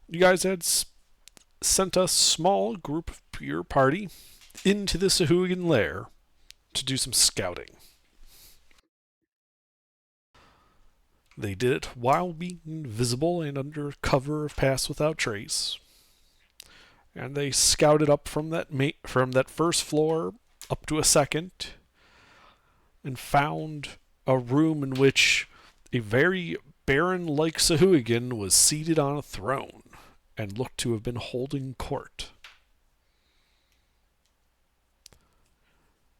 You guys had sent a small group of your party into the Sahuagin lair to do some scouting. They did it while being invisible and under cover of Pass Without Trace. And they scouted up from that first floor up to a second and found a room in which a very baron-like Sahuagin was seated on a throne and looked to have been holding court.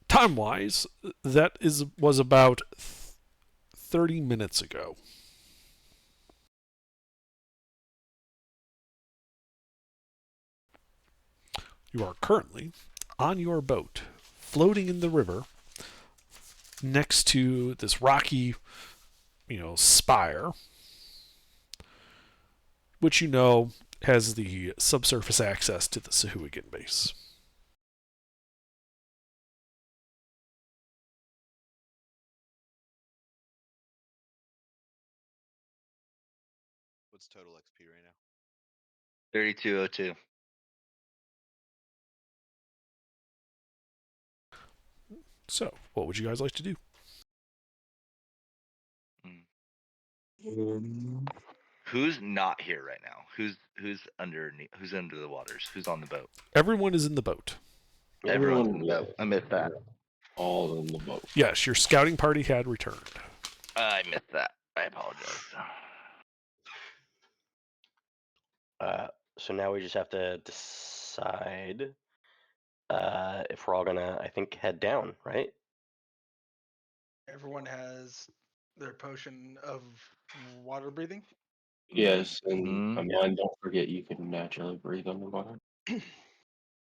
Time-wise, was about 30 minutes ago. You are currently on your boat, floating in the river next to this rocky, spire, which has the subsurface access to the Sahuagin base. What's total XP right now? 3202. So, what would you guys like to do? Who's not here right now? Who's underneath? Who's under the waters? Who's on the boat? Everyone is in the boat. Everyone's in the boat. I missed that. All in the boat. Yes, your scouting party had returned. I missed that. I apologize. So now we just have to decide if we're all gonna, I think, head down, right? Everyone has their potion of water breathing. Yes, and Mhm. Amon, don't forget you can naturally breathe underwater.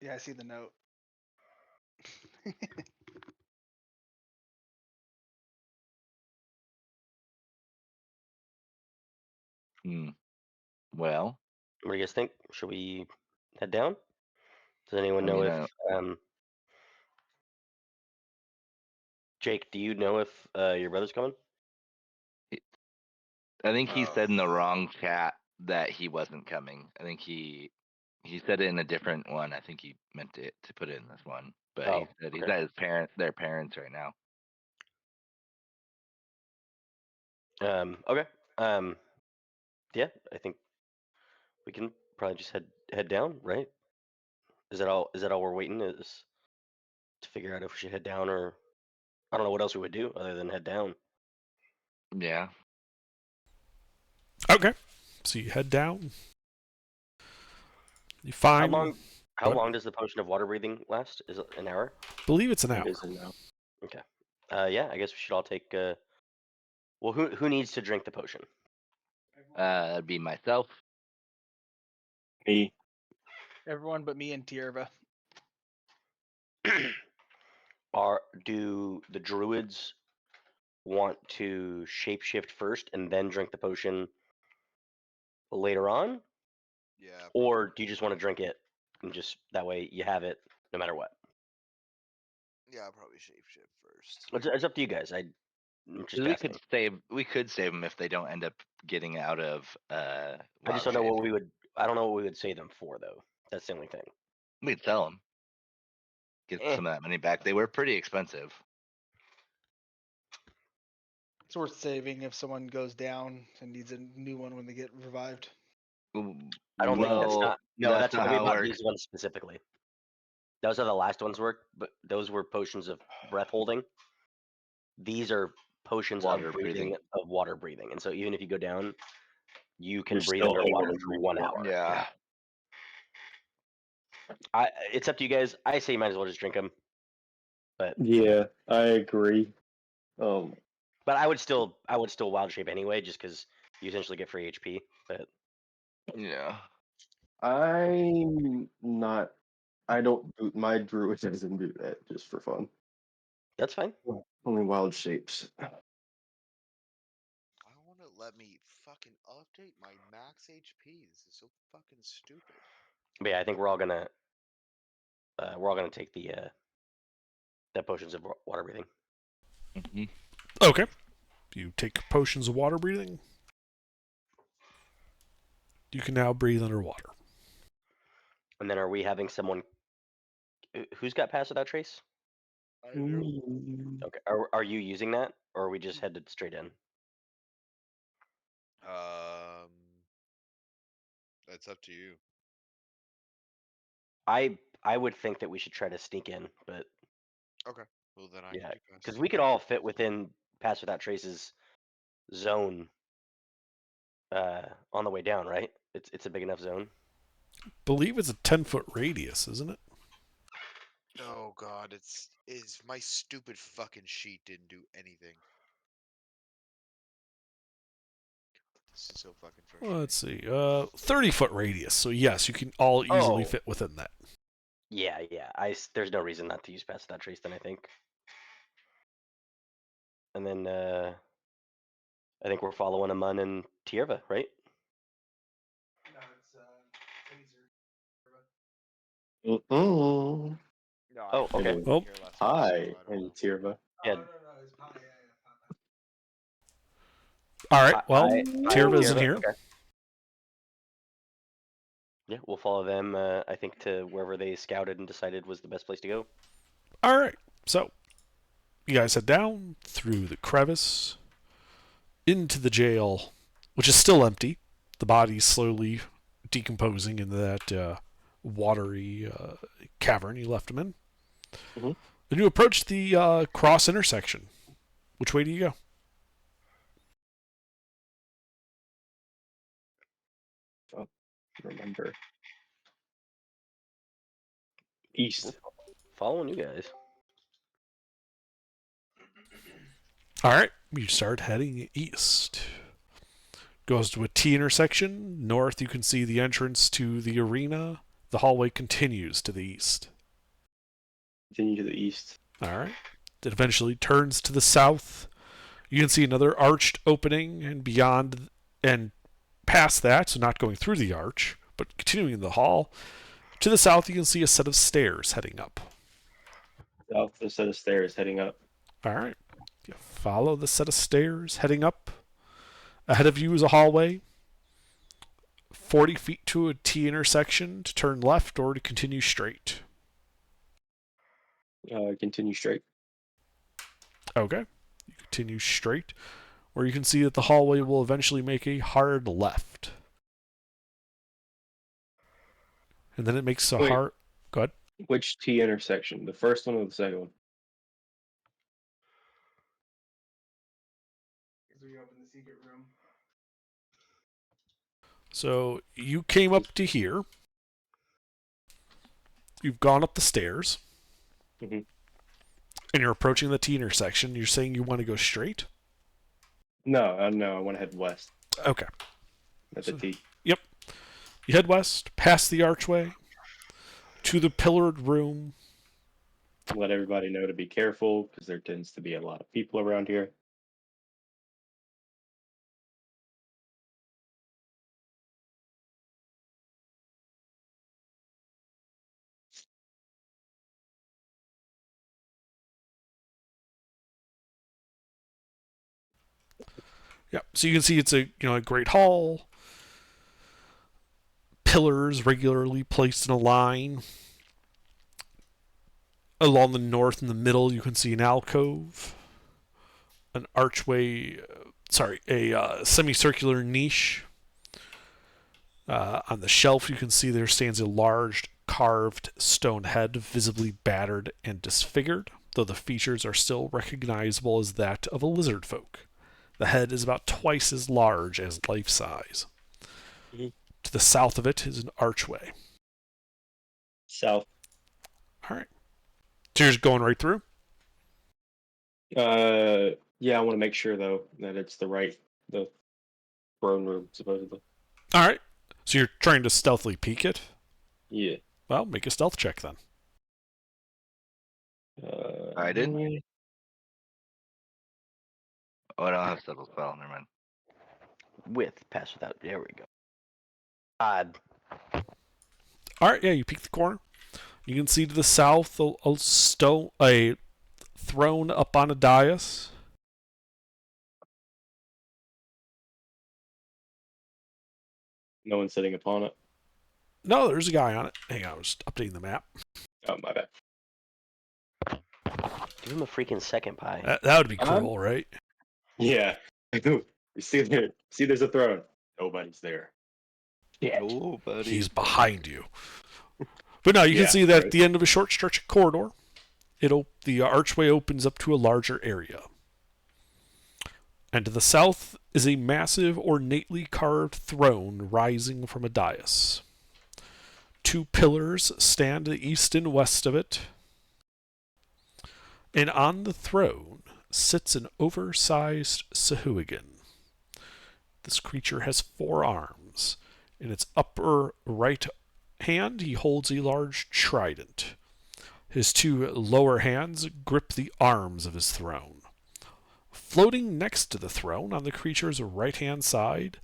Yeah, I see the note. Well, What do you guys think? Should we head down? Does anyone I know mean, if Jake? Do you know if your brother's coming? I think he said in the wrong chat that he wasn't coming. I think he said it in a different one. I think he meant it to put it in this one, but he said he's at their parents right now. Okay. Yeah, I think we can probably just head down, right? Is that all? Is that all we're waiting is to figure out if we should head down, or I don't know what else we would do other than head down. Yeah. Okay. So you head down. You How find. long? How long does the potion of water breathing last? Is it an hour? I believe it's an It hour. is now. Okay. Yeah, I guess we should all take. Well, who needs to drink the potion? That'd be myself. Me. Everyone but me and Tierva. Do the druids want to shapeshift first and then drink the potion later on? Yeah. Or do you just want to drink it and just that way you have it no matter what? Yeah, I'll probably shapeshift first. It's up to you guys. I'm just asking. We could save them if they don't end up getting out of. I just don't know Wild what Shape. we would. I don't know what we would save them for though. That's the only thing. We'd sell them. Get some of that money back. They were pretty expensive. It's worth saving if someone goes down and needs a new one when they get revived. I don't think that's not. No, that's not how it about works. these ones specifically. Those are the last ones work, but those were potions of breath holding. These are potions Water of breathing, of water breathing, and so even if you go down, you can You're breathe still underwater able to for breathe 1 water. hour. Yeah. It's up to you guys. I say you might as well just drink them. But Yeah, I agree. but I would still wild shape anyway, just because you essentially get free HP. But Yeah. I'm not. I don't do my druid doesn't do that just for fun. that's fine. Only wild shapes. I don't want to let me fucking update my max HP. This is so fucking stupid. But yeah, I think we're all gonna take the potions of water breathing. Mm-hmm. Okay. You take potions of water breathing. You can now breathe underwater. And then are we having someone who's got pass without trace? I do. Okay. Are you using that, or are we just headed straight in? Um, that's up to you. I would think that we should try to sneak in, but Okay. Well, then I yeah, can do pass. because we could all fit within pass without traces zone on the way down, right? It's a big enough zone. Believe it's a 10-foot radius, isn't it? Oh God, it's my stupid fucking sheet didn't do anything. This is so fucking frustrating. Let's see. 30-foot radius. So yes, you can all easily Oh. fit within that. Yeah. There's no reason not to use pass without trace then, I think. And then I think we're following Amun and Tierva, right? No, it's Taser. Mm-mm. No, I Oh, okay. couldn't Well, care less about Hi, Solo, I don't and know. Tirva. Yeah. Oh, no, it's pie. all right. Well, Hi, Tirva isn't Tierva. here. Okay. Yeah, we'll follow them. I think to wherever they scouted and decided was the best place to go. All right. So you guys head down through the crevice into the jail, which is still empty. The body's slowly decomposing in that watery cavern you left them in. Mhm. And you approach the cross intersection. Which way do you go? Oh, remember. East. Following you guys. All right. You start heading east. Goes to a T intersection. North, you can see the entrance to the arena. The hallway continues to the east. Continue to the east. All right. It eventually turns to the south. You can see another arched opening, and beyond and past that, so not going through the arch, but continuing in the hall. To the south, you can see a set of stairs heading up. South, the set of stairs heading up. All right. You follow the set of stairs heading up. Ahead of you is a hallway. 40 feet to a T intersection to turn left or to continue straight. Continue straight. Okay. You continue straight, where you can see that the hallway will eventually make a hard left. And then it makes a Wait. hard. Go ahead. Which T intersection? The first one or the second one? Because we opened the secret room. So you came up to here. You've gone up the stairs. Mhm. And you're approaching the T intersection. You're saying you want to go straight? No, no, I want to head west Okay. at the T. Yep. You head west, past the archway, to the pillared room. Let everybody know to be careful because there tends to be a lot of people around here. Yeah. So you can see it's a great hall. Pillars regularly placed in a line. Along the north in the middle, you can see an alcove, an archway. A semicircular niche. On the shelf, you can see there stands a large carved stone head, visibly battered and disfigured, though the features are still recognizable as that of a lizard folk. The head is about twice as large as life size. Mhm. To the south of it is an archway. South. All right. So you're just going right through? Yeah, I want to make sure though that it's the throne room supposedly. All right. So you're trying to stealthily peek it? Yeah. Well, make a stealth check then. I did? Yeah. Oh, I don't have subtle spell. Never mind. With pass without. There we go. Odd. All right. Yeah, you peek the corner. You can see to the south a throne up on a dais. No one's sitting upon it. No, there's a guy on it. Hang on, I was updating the map. Oh, my bad. Give him a freaking second pie. That would be cruel, right? Yeah. You see there? See, there's a throne. Nobody's there. Yeah. Oh, buddy. He's behind you. But no, you Yeah, can see that right. at the end of a short stretch of corridor, the archway opens up to a larger area. And to the south is a massive, ornately carved throne rising from a dais. Two pillars stand to the east and west of it. And on the throne sits an oversized Sahuagin. This creature has 4 arms. In its upper right hand, he holds a large trident. His 2 lower hands grip the arms of his throne. Floating next to the throne, on the creature's right-hand side,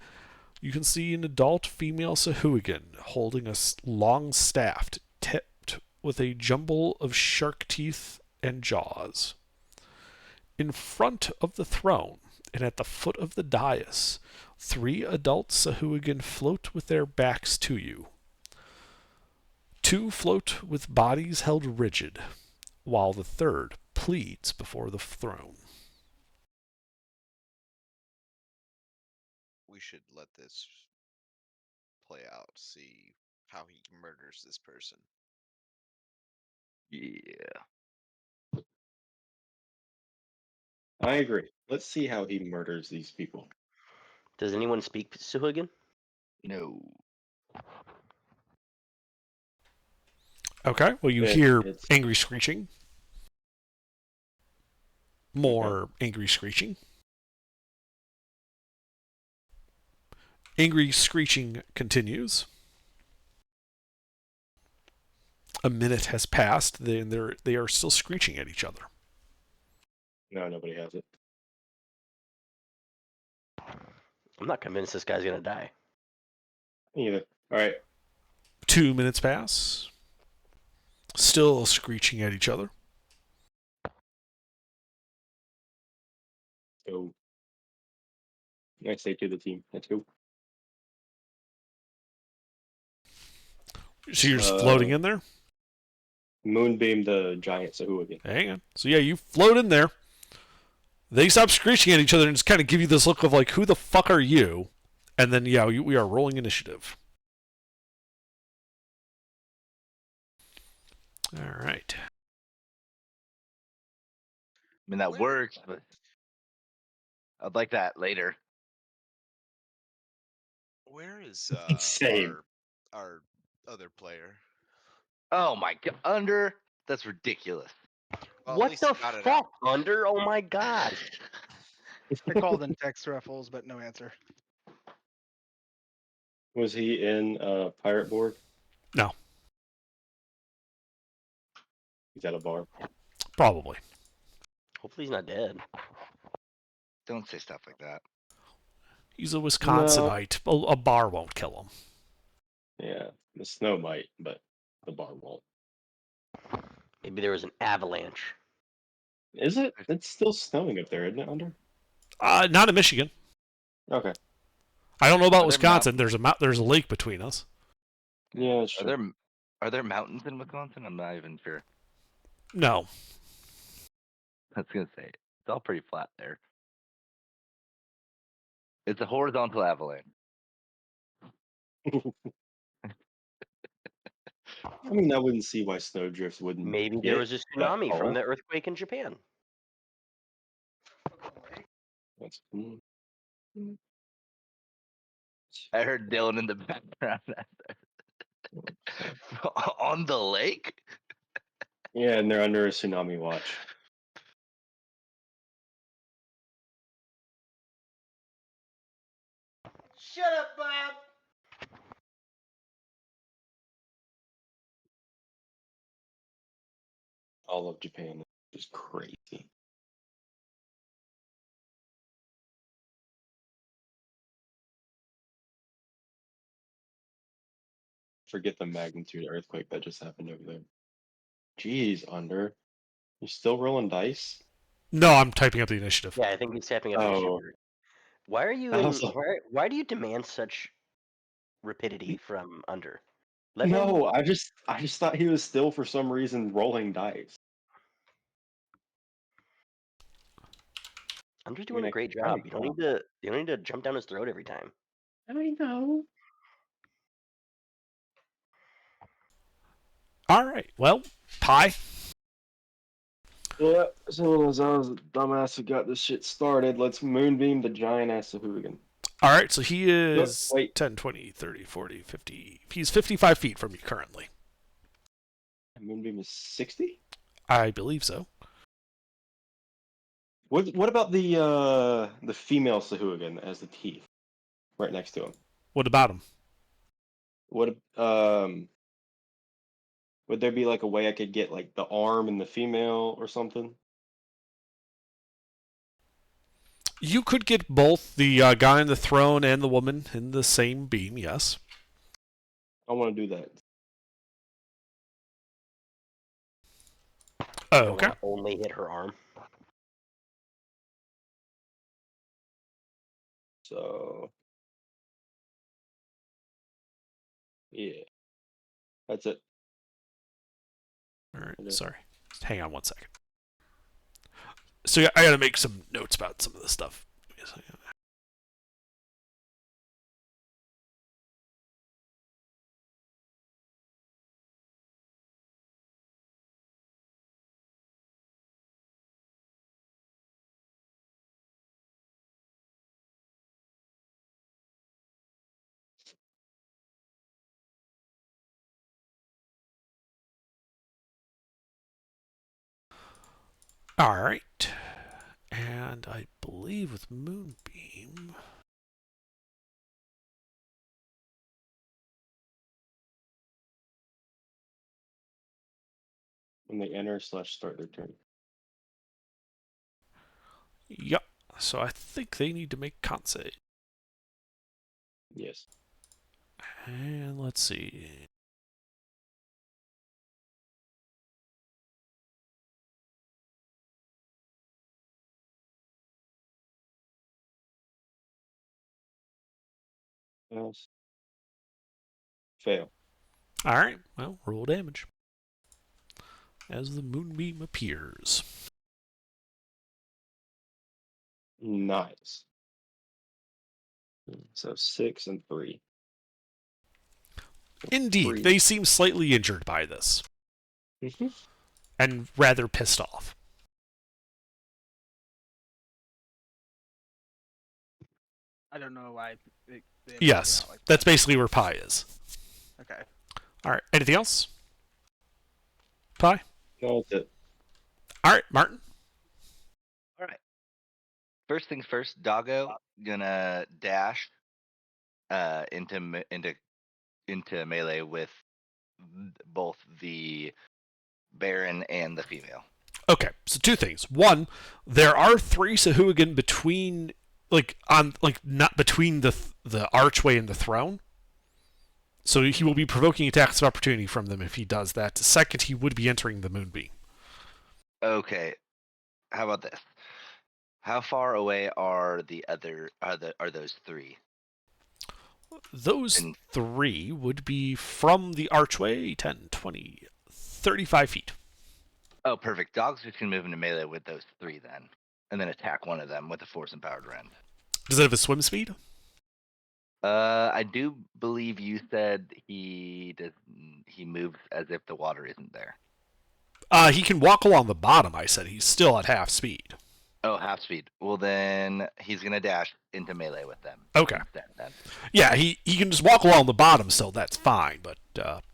you can see an adult female Sahuagin holding a long staff tipped with a jumble of shark teeth and jaws. In front of the throne, and at the foot of the dais, 3 adult Sahuagin float with their backs to you. 2 float with bodies held rigid, while the third pleads before the throne. We should let this play out, see how he murders this person. Yeah. I agree. Let's see how he murders these people. Does anyone speak Suhugan? No. Okay, well, you It- hear it's- angry screeching. More angry screeching. Angry screeching continues. A minute has passed, and they are still screeching at each other. No, nobody has it. I'm not convinced this guy's gonna die. Me either. All right. 2 minutes pass. Still screeching at each other. Go. I say to the team, let's go. So you're just floating in there? Moonbeam the giant Sahuagin. Hang on. So yeah, you float in there. They stop screeching at each other and just kind of give you this look of like, who the fuck are you? And then, yeah, we are rolling initiative. All right. I mean, that Where- works, but I'd like that later. Where is Same. our other player? Oh my god, under? That's ridiculous. Well, at What least the he got it fuck, out. Under? Oh my god. I called in text ruffles, but no answer. Was he in Pirate Board? No, He's at a bar. probably. Hopefully he's not dead. Don't say stuff like that. He's a Wisconsinite. A bar won't kill him. Yeah, the snow might, but the bar won't. Maybe there was an avalanche. Is it? It's still snowing up there, isn't it? Under? Not in Michigan. Okay. I don't know about Are there Wisconsin. There's a lake between us. Yeah, that's Are true. there mountains in Wisconsin? I'm not even sure. No. I was gonna say it's all pretty flat there. It's a horizontal avalanche. I mean, I wouldn't see why snowdrifts wouldn't. Maybe get there was a that tsunami from tall. the earthquake in Japan. That's I heard Dylan in the background on the lake. Yeah, and they're under a tsunami watch. Shut up, Bob. All of Japan is crazy. Forget the magnitude of earthquake that just happened over there. Jeez, Under. You still rolling dice? No, I'm typing up the initiative. Yeah, I think he's tapping up Oh. initiative. Why are you I in? was like- Why do you demand such rapidity from under. Let him. No, I just thought he was still for some reason rolling dice. Under's I doing mean, a I great can job. You don't need to jump down his throat every time. I know. All right. Well, Pie. Yeah, as soon as I was a dumbass who got this shit started, let's moonbeam the giant ass of hooligan. All right. So he No, is wait, 10, 20, 30, 40, 50. He's 55 feet from you currently. moonbeam is 60? I believe so. What about the female Sahuagin that has the teeth right next to him? What about him? What would there be like a way I could get like the arm and the female or something? You could get both the guy on the throne and the woman in the same beam, yes. I want to do that. Oh, You don't okay. want to only hit her arm. So yeah, that's it. All right. Okay. Sorry. Hang on one second. So yeah, I got to make some notes about some of this stuff. All right. And I believe with Moonbeam. When they enter / start their turn. Yep. So I think they need to make con save. Yes. And let's see. Yes. Fail. All right. Well, roll damage as the Moonbeam appears. Nice. So 6 and 3. Indeed, 3. they seem slightly injured by this and rather pissed off. I don't know why they make it Yes, out like that's that. basically where Pi is. Okay. All right. Anything else? Pi? No, that's it. All right, Martin. All right. First things first, Doggo gonna dash into melee with both the Baron and the female. Okay, so two things. One, there are 3 Sahuagin between, not between the archway and the throne. So he will be provoking attacks of opportunity from them if he does that. Second, he would be entering the Moonbeam. Okay, how about this? How far away are those 3? Those And 3 would be from the archway 10, 20, 35 feet. oh, perfect. Dog's just gonna move into melee with those 3 then, and then attack one of them with a force empowered rend. Does it have a swim speed? I do believe you said he does. He moves as if the water isn't there. He can walk along the bottom, I said. He's still at half speed. Oh, half speed. Well, then he's gonna dash into melee with them. Okay. Instead, then. Yeah, he can just walk along the bottom, so that's fine. But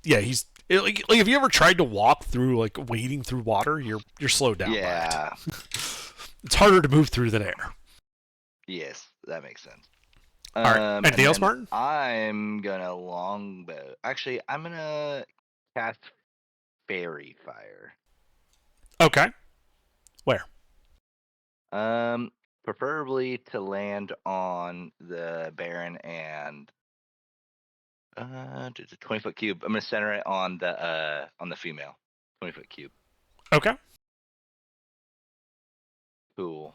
yeah, he's like have you ever tried to walk through like wading through water? You're slowed down Yeah. by it. It's harder to move through than air. Yes, that makes sense. All right. Anything else, Martin? I'm gonna longbow. Actually, I'm gonna cast fairy fire. Okay. Where? Preferably to land on the Baron and 20-foot cube. I'm gonna center it on the female 20-foot cube. Okay. Cool.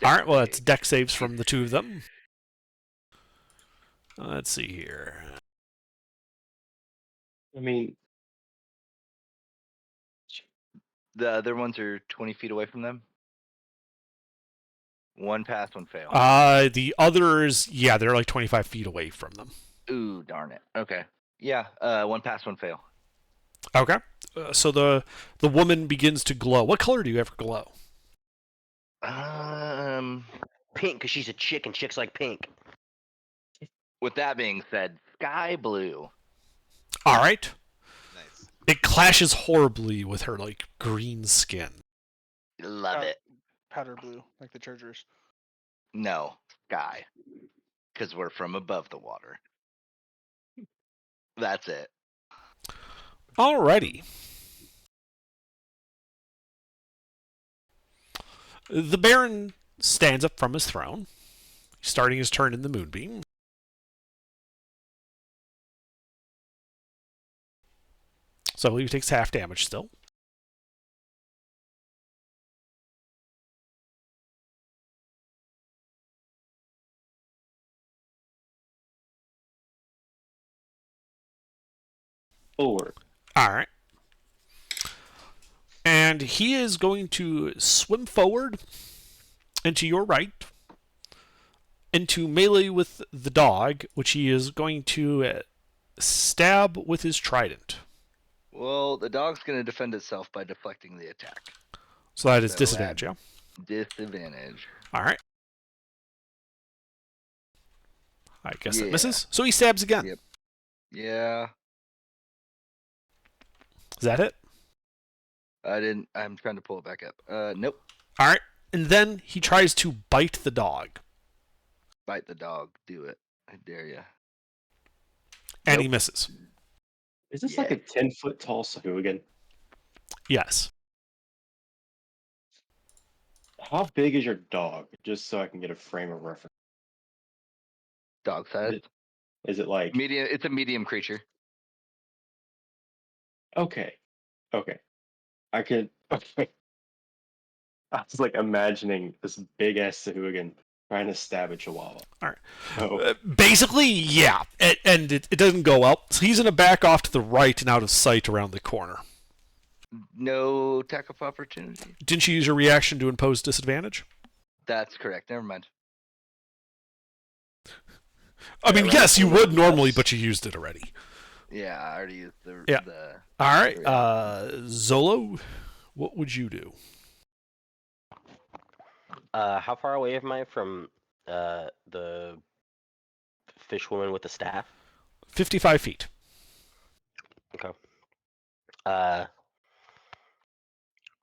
All right. Well, it's Dex deck saves from the two of them. Let's see here. I mean, The other ones are 20 feet away from them. One pass, one fail. The others, yeah, they're like 25 feet away from them. Ooh, darn it. Okay. Yeah, one pass, one fail. Okay. So the woman begins to glow. What color do you ever glow? Pink, because she's a chick and chicks like pink. With that being said, sky blue. All right. Nice. It clashes horribly with her like green skin. Love it. Powder blue, like the Chargers. No, sky. Because we're from above the water. That's it. Alrighty. The Baron stands up from his throne, starting his turn in the Moonbeam. So he takes half damage still. forward. Alright. And he is going to swim forward and to your right into melee with the dog, which he is going to stab with his trident. Well, the dog's going to defend itself by deflecting the attack. So that is So disadvantage, yeah? Disadvantage. Alright. I guess that Yeah. misses. So he stabs again. Yep. Yeah. Is that it? I'm trying to pull it back up. Nope. Alright. And then he tries to bite the dog. Bite the dog. Do it. I dare you. And he Nope. misses. Is this like a 10-foot tall Sahuagin? Yes. How big is your dog? Just so I can get a frame of reference. Dog size. Is it like Medium. It's a medium creature. okay? Okay. I could. Okay. I was like imagining this big ass Sahuagin trying to stab a Chihuahua. All right. Oh, Basically, yeah. And it doesn't go well. So he's going to back off to the right and out of sight around the corner. No attack of opportunity. Didn't you use your reaction to impose disadvantage? That's correct. Never mind. I mean, right. yes, you would normally, Yes. but you used it already. Yeah, I already used the. Yeah. the All right. reaction. Zolo, what would you do? How far away am I from the fish woman with the staff? 55 feet. Okay.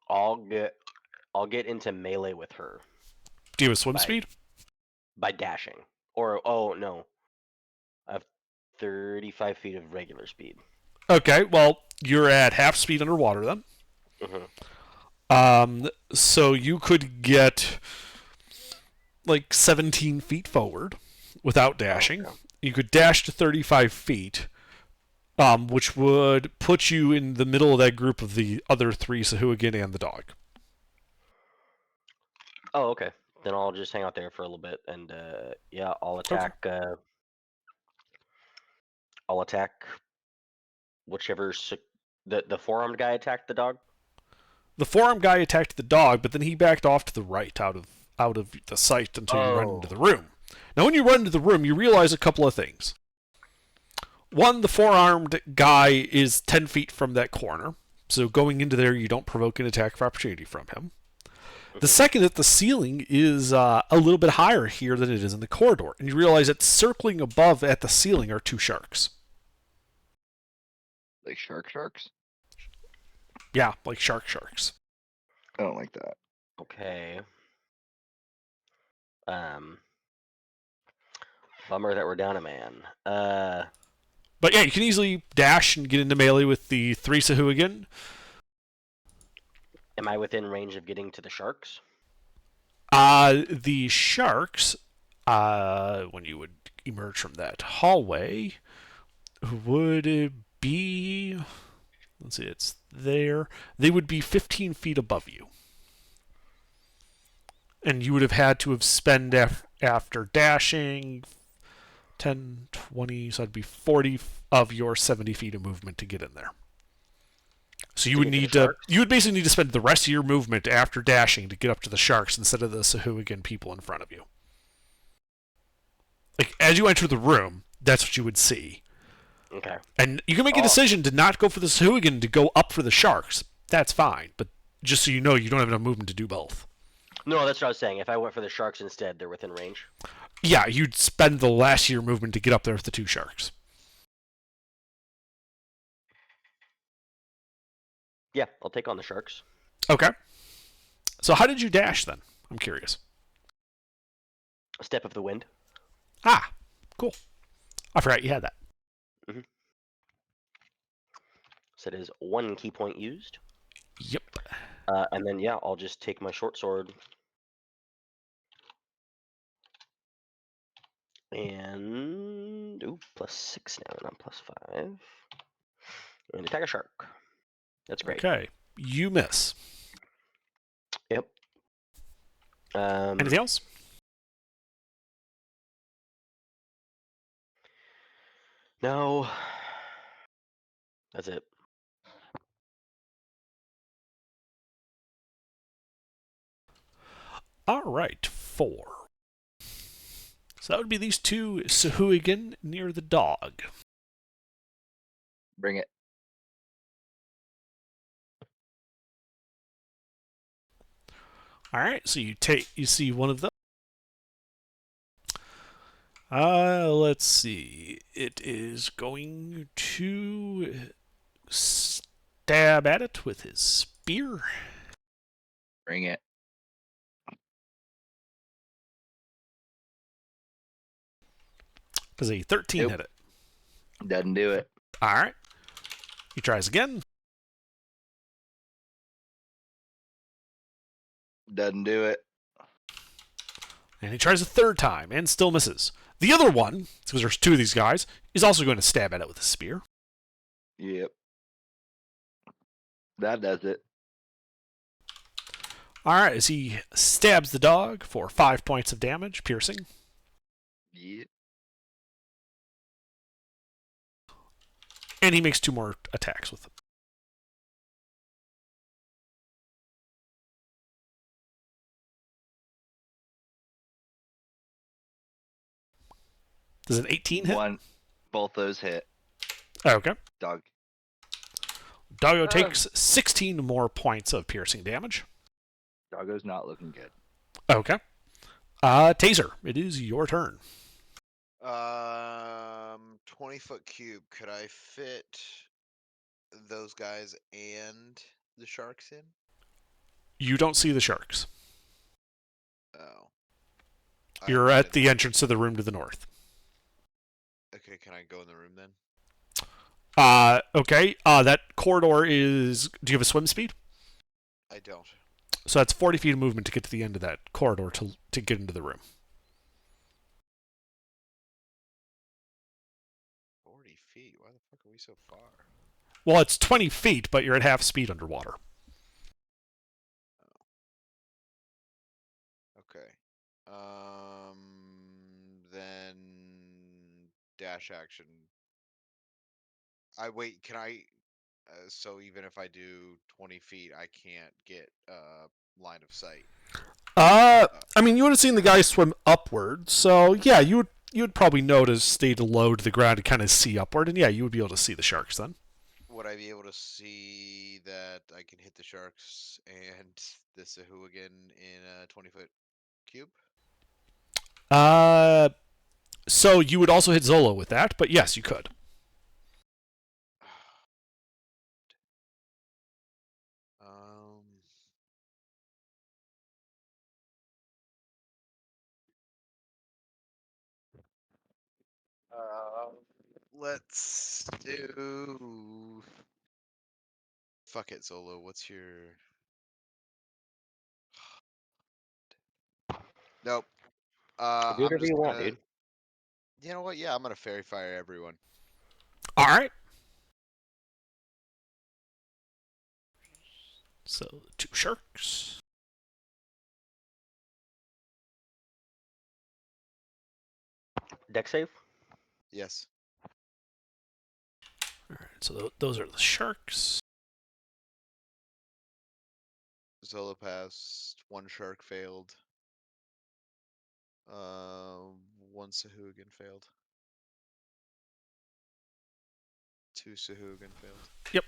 I'll get into melee with her Do you have swim Bye. speed? by dashing. Or oh no, I have 35 feet of regular speed. Okay, well, you're at half speed underwater then. So you could get like 17 feet forward without dashing. Okay. You could dash to 35 feet, which would put you in the middle of that group of the other three, Sahuagin and the dog. Oh, okay. Then I'll just hang out there for a little bit, and yeah, I'll attack. I'll attack whichever the four-armed guy attacked the dog. The forearm guy attacked the dog, but then he backed off to the right out of the sight until you run into the room. Now, when you run into the room, you realize a couple of things. One, the four-armed guy is 10 feet from that corner, so going into there, you don't provoke an attack of opportunity from him. The second, that the ceiling is a little bit higher here than it is in the corridor, and you realize that circling above at the ceiling are two sharks. Like sharks. Yeah, like sharks. I don't like that. Okay. Bummer that we're down a man. But yeah, you can easily dash and get into melee with the three Sahuagin. Am I within range of getting to the sharks? The sharks, when you would emerge from that hallway, would be. Let's see, it's there. They would be 15 feet above you. And you would have had to have spent after dashing 10, 20, so that'd be 40 of your 70 feet of movement to get in there. So you To would get to the need to, sharks? you would basically need to spend the rest of your movement after dashing to get up to the sharks instead of the Sahuagin people in front of you. Like, as you enter the room, that's what you would see. Okay. And you can make a Oh. decision to not go for the Sahuagin, to go up for the sharks. That's fine, but just so you know, you don't have enough movement to do both. No, that's what I was saying. If I went for the sharks instead, they're within range. Yeah, you'd spend the last of your movement to get up there with the two sharks. Yeah, I'll take on the sharks. Okay. So how did you dash then? I'm curious. A step of the wind. Ah, cool. I forgot you had that. So it is 1 key point used. Yep. And then, yeah, I'll just take my short sword. And, ooh, +6 now, not +5. And attack a shark. That's great. Okay. You miss. Yep. Anything else? No. That's it. All right. 4. So that would be these two Sahuagin near the dog. Bring it. All right. So you see one of them. Let's see. It is going to stab at it with his spear. Bring it. Does a 13 Nope. hit it? Doesn't do it. All right. He tries again. Doesn't do it. And he tries a third time and still misses. The other one, because there's two of these guys, is also going to stab at it with a spear. Yep. That does it. All right, as he stabs the dog for 5 points of damage, piercing. Yep. And he makes 2 more attacks with them. Does an 18 hit? One. Both those hit. Okay. Dog. Doggo takes 16 more points of piercing damage. Doggo's not looking good. Okay. Taser, it is your turn. 20-foot cube. Could I fit those guys and the sharks in? You don't see the sharks. Oh. You're at the entrance to the room to the north. Okay, can I go in the room then? Okay. That corridor is. Do you have a swim speed? I don't. So that's 40 feet of movement to get to the end of that corridor to get into the room. 40 feet? Why the fuck are we so far? Well, it's 20 feet, but you're at half speed underwater. Okay. Then dash action. Can I? So even if I do 20 feet, I can't get line of sight. I mean, you would have seen the guy swim upward, so yeah, you would probably know to stay low to the ground to kind of see upward, and yeah, you would be able to see the sharks then. Would I be able to see that I can hit the sharks and the Sahuagin in a 20-foot cube? So you would also hit Zolo with that, but yes, you could. Let's do. Fuck it, Zolo. What's your? Nope. Do I'm whatever just you want, gonna. dude. You know what? Yeah, I'm gonna fairy fire everyone. All right. So 2 sharks. Deck save? Yes. All right, so those are the sharks. Zola passed. One shark failed. One Sahuagin failed. Two Sahuagin failed. Yep.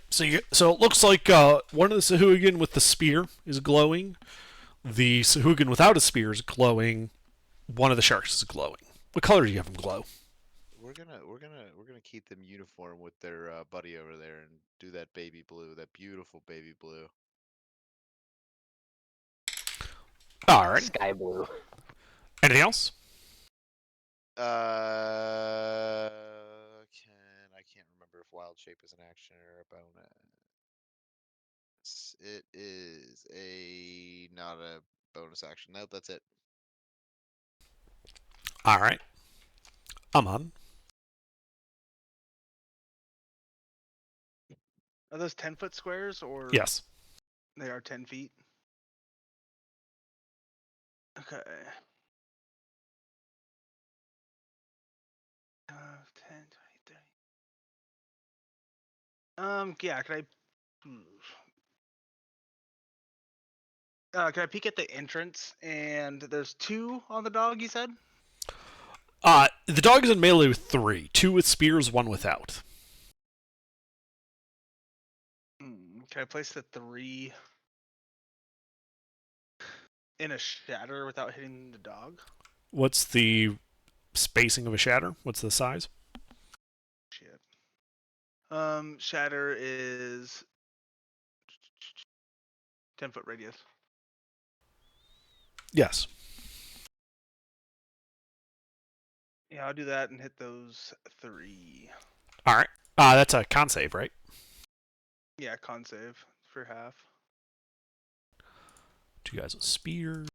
So it looks like one of the Sahuagin with the spear is glowing. The Sahuagin without a spear is glowing. One of the sharks is glowing. What color do you have them glow? We're gonna keep them uniform with their buddy over there and do that baby blue, that beautiful baby blue. All right. Sky blue. Anything else? I can't remember if wild shape is an action or a bonus. It is not a bonus action. No, that's it. All right. I'm on. Are those 10-foot squares or? Yes. They are 10 feet. Okay. 10, 20, 30. Yeah, can I peek at the entrance? And there's 2 on the dog, you said? The dog is in melee with 3. 2 with spears, 1 without. Can I place the 3 in a shatter without hitting the dog? What's the spacing of a shatter? What's the size? Shit. Shatter is 10-foot radius. Yes. Yeah, I'll do that and hit those 3. All right. That's a con save, right? Yeah, con save for half. 2 guys with spear.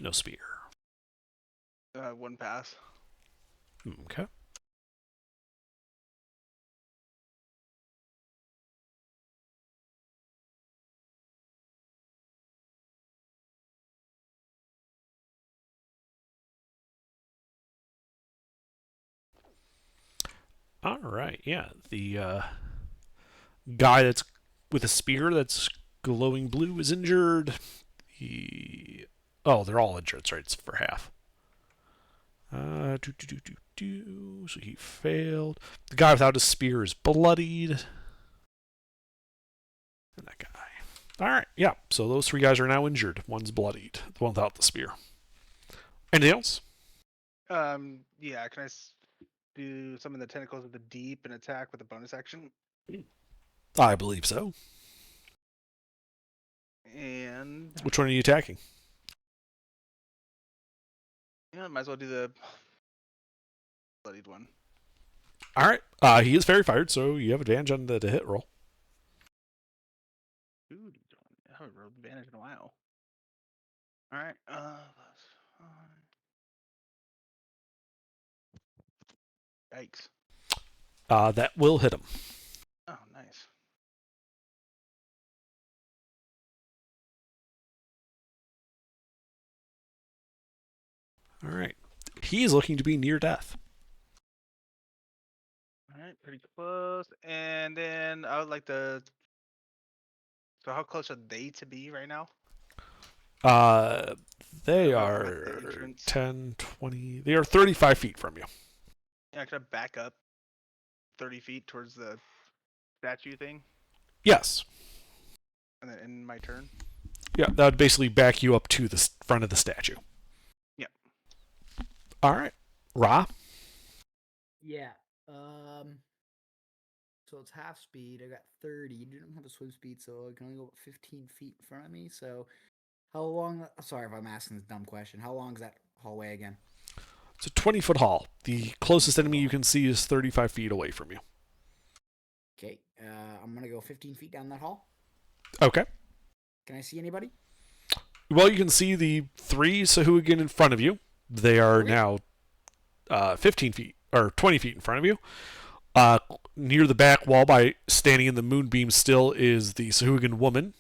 No spear. 1 pass. Okay. All right. Yeah. The guy that's with a spear that's glowing blue is injured. Oh, they're all injured. Sorry, it's for half. So he failed. The guy without his spear is bloodied. And that guy. All right. Yeah. So those 3 guys are now injured. One's bloodied. The one without the spear. Anything else? Yeah, can I do some of the tentacles of the deep and attack with a bonus action? I believe so. And Which one are you attacking? yeah, might as well do the bloodied one. All right. He is fairy fired, so you have advantage on the hit roll. Ooh, I haven't rolled advantage in a while. All right. Yikes. That will hit him. Oh, nice. All right. He is looking to be near death. All right, pretty close. And then I would like to. So how close are they to be right now? They I'm at the are entrance. 10, 20. They are 35 feet from you. Yeah, can I back up 30 feet towards the statue thing, Yes. and then end my turn? Yeah, that would basically back you up to the front of the statue. Yep. All right. Ra? Yeah. So it's half speed. I got 30. You don't have a swim speed, so I can only go about 15 feet in front of me. So how long? Sorry if I'm asking this dumb question. How long is that hallway again? It's a 20-foot hall. The closest enemy you can see is 35 feet away from you. Okay. I'm gonna go 15 feet down that hall. Okay. Can I see anybody? Well, you can see the 3 Sahuagin in front of you. They are Okay. now 15 feet or 20 feet in front of you. Near the back wall, by standing in the moonbeam still, is the Sahuagin woman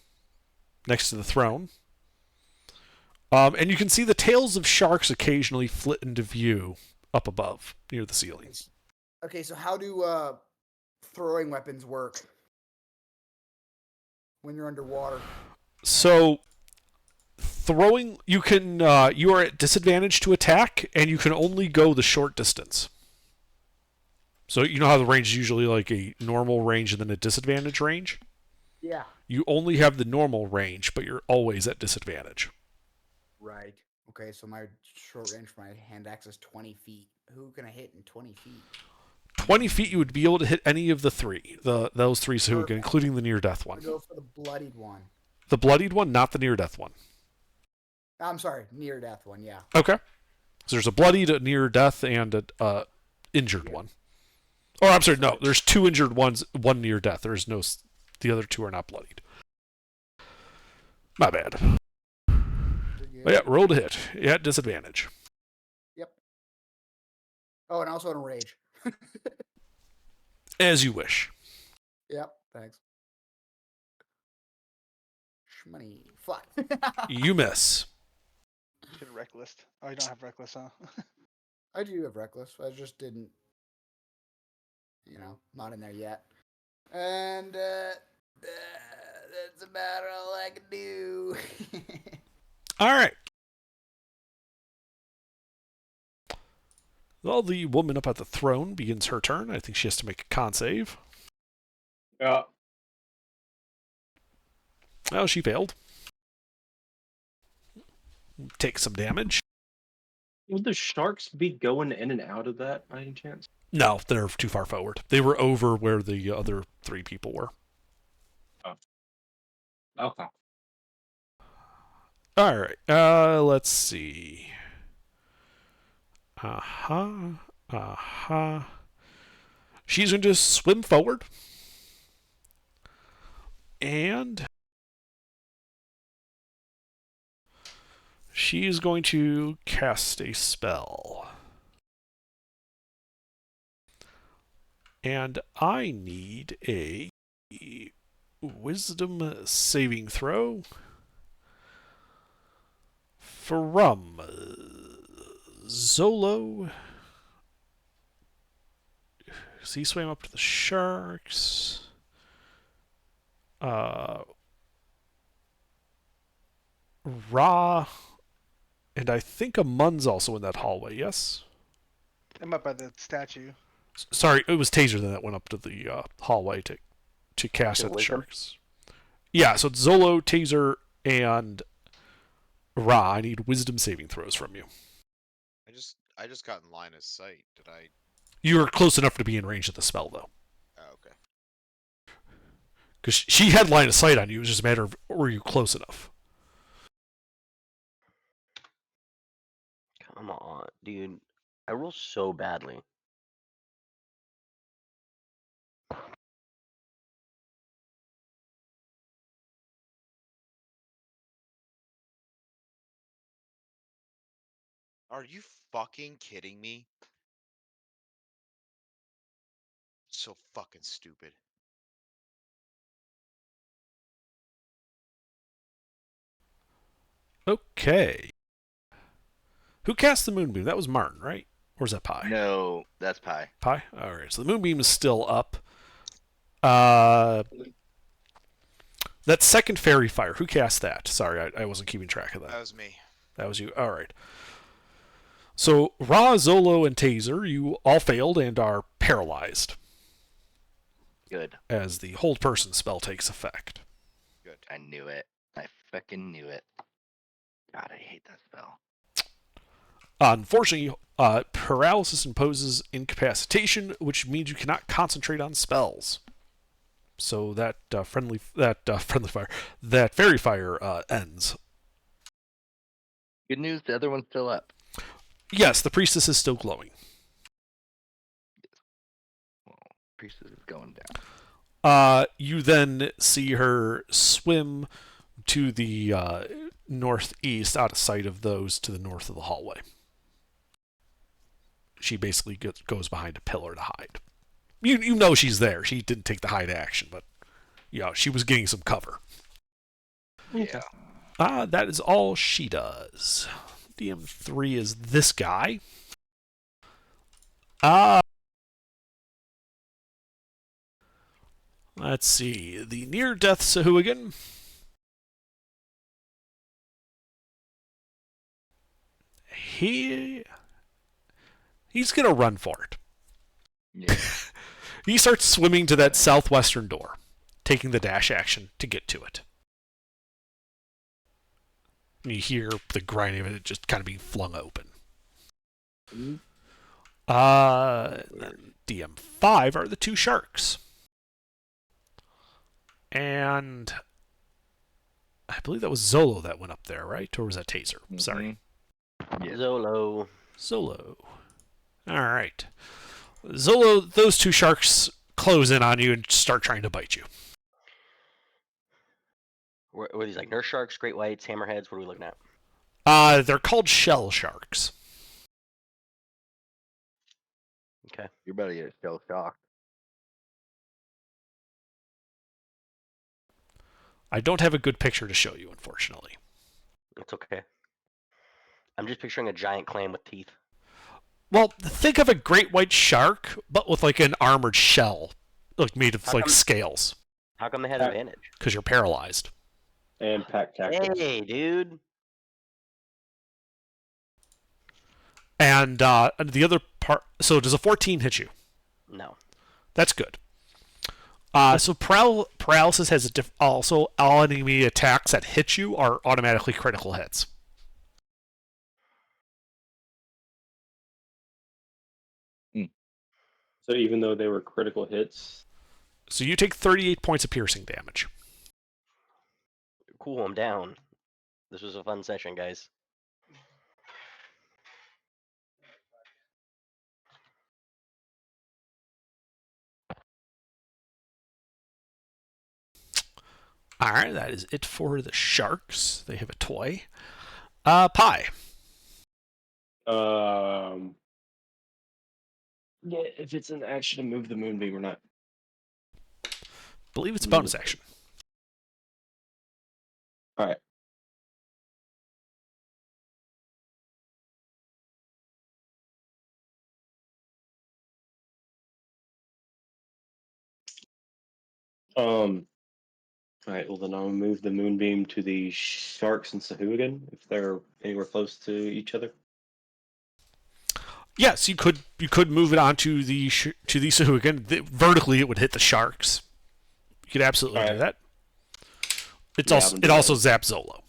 next to the throne. And you can see the tails of sharks occasionally flit into view up above near the ceiling. Okay, so how do throwing weapons work when you're underwater? So throwing, you can you are at disadvantage to attack, and you can only go the short distance. So you know how the range is usually like a normal range and then a disadvantage range? Yeah. You only have the normal range, but you're always at disadvantage. Right. Okay, so my short range for my hand axe is 20 feet. Who can I hit in 20 feet? 20 feet, you would be able to hit any of the three, those three Sahuagin, Perfect. including the near death one. I go for the bloodied one. The bloodied one, not the near death one. I'm sorry, near death one. Yeah. Okay. So there's a bloodied, a near death, and a injured one. Or I'm sorry, no. There's two injured ones, one near death. There's no. The other two are not bloodied. My bad. But yeah, roll to hit. Yeah, at disadvantage. Yep. Oh, and also in rage. As you wish. Yep. Thanks. Shmoney. Fuck. You miss. Should have reckless. Oh, you don't have reckless, huh? I do have reckless. I just didn't. Not in there yet. And that's about all I can do. All right. Well, the woman up at the throne begins her turn. I think she has to make a con save. Yeah. Well, she failed. Take some damage. Would the sharks be going in and out of that by any chance? No, they're too far forward. They were over where the other three people were. Oh. Okay. All right. Let's see. She's going to swim forward. And she's going to cast a spell. And I need a wisdom saving throw from Zolo. So he swam up to the sharks. Ra, and I think a Mun's also in that hallway, yes? I'm up by the statue. Sorry, it was Taser that went up to the hallway to cast Okay, at the wisdom? sharks. Yeah, so it's Zolo, Taser, and Ra. I need wisdom saving throws from you. I just got in line of sight. Did I? You were close enough to be in range of the spell, though. Oh, okay. Because she had line of sight on you. It was just a matter of were you close enough. Come on, dude. I roll so badly. Are you fucking kidding me? So fucking stupid. Okay. Who cast the moonbeam? That was Martin, right? Or is that Pi? No, that's Pi. Pi? Alright, so the moonbeam is still up. That second fairy fire, who cast that? Sorry, I wasn't keeping track of that. That was me. That was you. Alright. So, Ra, Zolo, and Taser, you all failed and are paralyzed Good. as the hold person spell takes effect. Good. I knew it. I fucking knew it. God, I hate that spell. Unfortunately, paralysis imposes incapacitation, which means you cannot concentrate on spells. So that fairy fire ends. Good news, the other one's still up. Yes, the priestess is still glowing. Well, Priestess is going down. You then see her swim to the northeast, out of sight of those to the north of the hallway. She basically goes behind a pillar to hide. You know she's there. She didn't take the hide action, but she was getting some cover. Yeah. That is all she does. DM3 is this guy. Let's see. The near-death Sahuagin. He's gonna run for it. Yeah. He starts swimming to that southwestern door, taking the dash action to get to it. And you hear the grinding of it just kind of being flung open. DM5 are the two sharks. And I believe that was Zolo that went up there, right? Or was that Taser? Sorry. Yeah. Zolo. Zolo. All right. Zolo, those two sharks close in on you and start trying to bite you. Were these like nurse sharks, great whites, hammerheads? What are we looking at? They're called shell sharks. Okay. You're about to get shell shocked. I don't have a good picture to show you, unfortunately. It's okay. I'm just picturing a giant clam with teeth. Well, think of a great white shark, but with like an armored shell, like made of How like come- scales, How come they had Uh, advantage? because you're paralyzed. And pack tactics. Hey, dude. And the other part, so does a 14 hit you? No. That's good. So paralysis has also all enemy attacks that hit you are automatically critical hits. So even though they were critical hits, So you take 38 points of piercing damage. Cool, I'm down. This was a fun session, guys. All right, that is it for the sharks. They have a toy. Pie. yeah, if it's an action to move the moonbeam or not. Believe it's a bonus action. All right. All right. Well, then I'll move the moonbeam to the sharks and Sahuagin if they're anywhere close to each other. Yes, you could move it onto the to the Sahuagin. Vertically, it would hit the sharks. You could absolutely do Alright. that. It's Yeah, also I'm it doing also zaps Zolo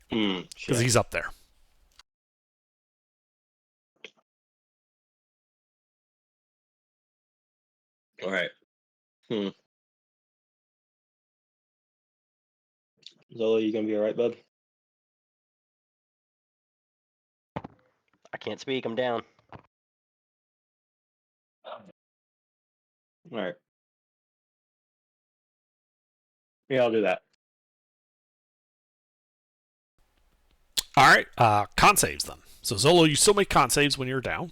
because Shit. he's up there. All right. Zola, you gonna be all right, bud? I can't speak, I'm down. All right. Yeah, I'll do that. All right, con saves then. So Zolo, you still make con saves when you're down.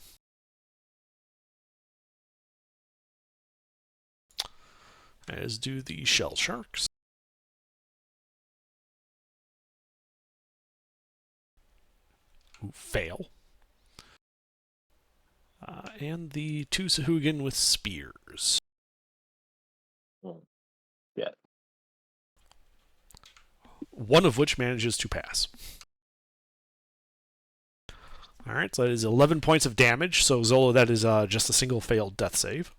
As do the shell sharks. Who fail. And the two Sahuagin with spears. Yeah. One of which manages to pass. All right, so that is 11 points of damage. So Zolo, that is just a single failed death save.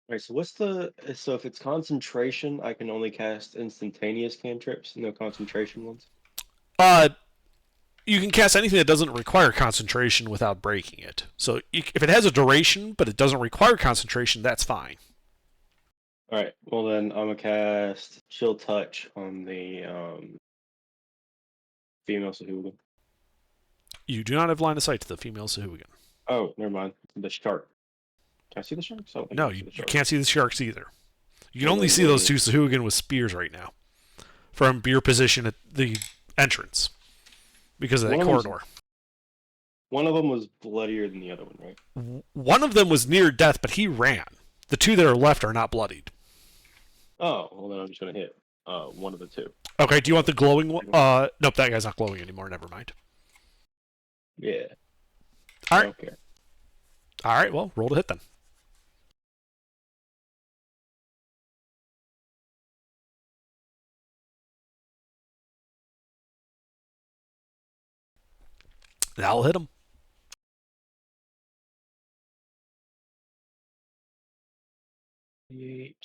All right. So if it's concentration, I can only cast instantaneous cantrips, no concentration ones. You can cast anything that doesn't require concentration without breaking it. So if it has a duration but it doesn't require concentration, that's fine. All right. Well, then I'm gonna cast Chill Touch on the female Sahuagin. You do not have line of sight to the female Sahuagin. Oh, never mind. The shark. Can I see the sharks? I don't think I No, can see you the sharks. can't see the sharks either. You can Well, only then see those two Sahuagin with spears right now from your position at the entrance because of that One of them's- corridor. One of them was bloodier than the other one, right? One of them was near death, but he ran. The two that are left are not bloodied. Oh, well then I'm just gonna hit. one of the two. Okay, do you want the glowing one? Nope, that guy's not glowing anymore. Never mind. Yeah. All right. Okay. All right, well, roll to hit then. That'll hit him. 8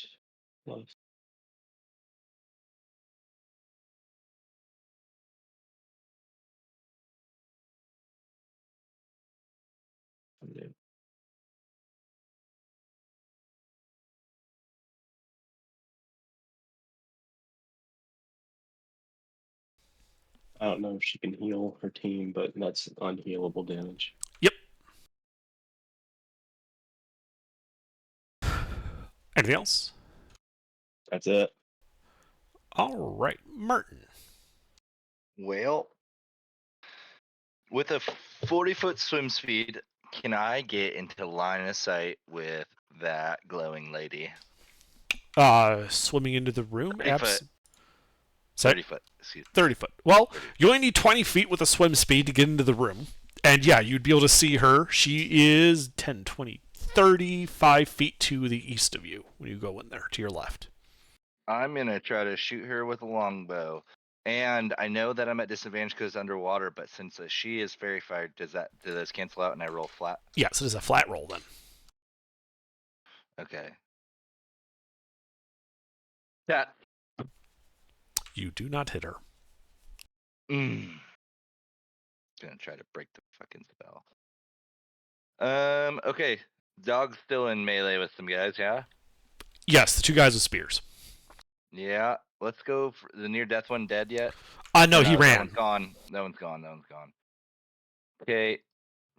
plus. I don't know if she can heal her team, but that's unhealable damage. Yep. Anything else? That's it. All right, Martin. Well, with a 40-foot swim speed, can I get into line of sight with that glowing lady? Swimming into the room? 30 foot. 30 foot. Excuse me. 30 foot. Well, 30. you only need 20 feet with a swim speed to get into the room. And yeah, you'd be able to see her. She is 10, 20, 35 feet to the east of you when you go in there, to your left. I'm going to try to shoot her with a longbow. And I know that I'm at disadvantage because underwater, but since she is fairy fired, do those cancel out and I roll flat? Yes, it is a flat roll then. Okay. That. You do not hit her. Gonna try to break the fucking spell. Okay. Dog's still in melee with some guys, yeah? Yes, the two guys with spears. Yeah. Let's go for the near death one dead yet? No, he That ran. one's gone. That one's gone. Okay.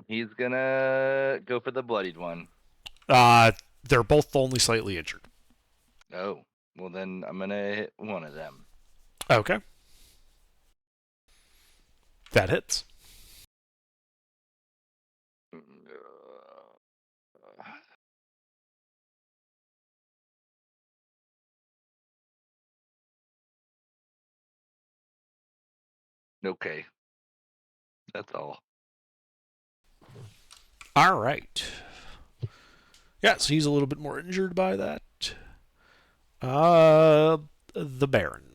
He's gonna go for the bloodied one. They're both only slightly injured. Oh. Well then I'm gonna hit one of them. Okay. That hits. Okay. That's all. All right. Yeah, so he's a little bit more injured by that. The Baron.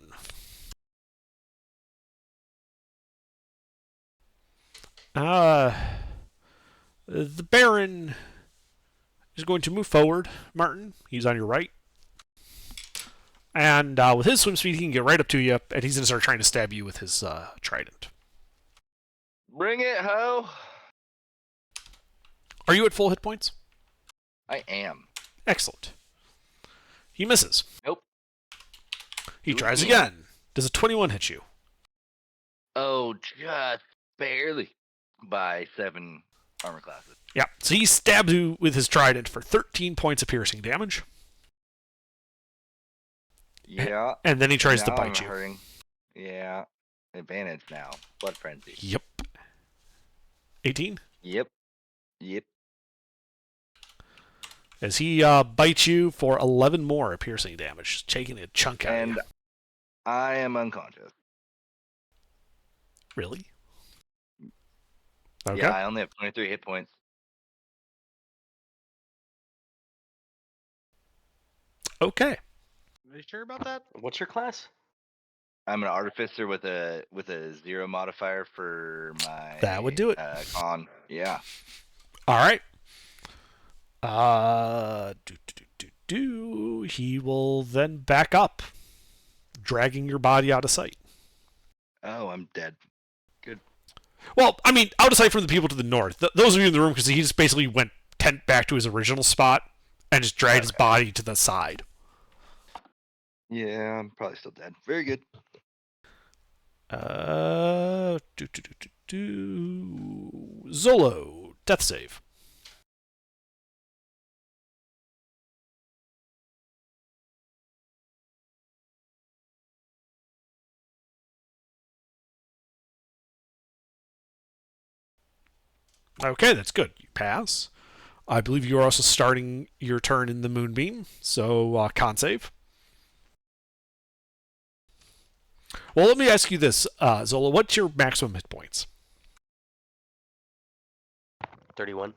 The Baron is going to move forward. Martin, he's on your right. And with his swim speed, he can get right up to you, and he's going to start trying to stab you with his trident. Bring it, ho! Are you at full hit points? I am. Excellent. He misses. Nope. He Do it tries again. again. Does a 21 hit you? Oh, just barely by 7 armor classes. Yeah. So he stabs you with his trident for 13 points of piercing damage. Yeah. And then he tries to Now bite I'm you. hurting. Yeah. Advantage now. Blood frenzy. Yep. 18? Yep. As he bites you for 11 more piercing damage, taking a chunk out of And you. I am unconscious. Really? Okay. Yeah, I only have 23 hit points. Okay. Are you sure about that? What's your class? I'm an artificer with a 0 modifier for my That would do it. con. Yeah. All right. He will then back up, dragging your body out of sight. Oh, I'm dead. Good. Well, I mean, out of sight from the people to the north. Those of you in the room, because he just basically went back to his original spot and just dragged his body to the side. Yeah, I'm probably still dead. Very good. Zolo, death save. Okay, that's good. You pass. I believe you are also starting your turn in the Moonbeam, so con save. Well, let me ask you this, Zola. What's your maximum hit points? 31.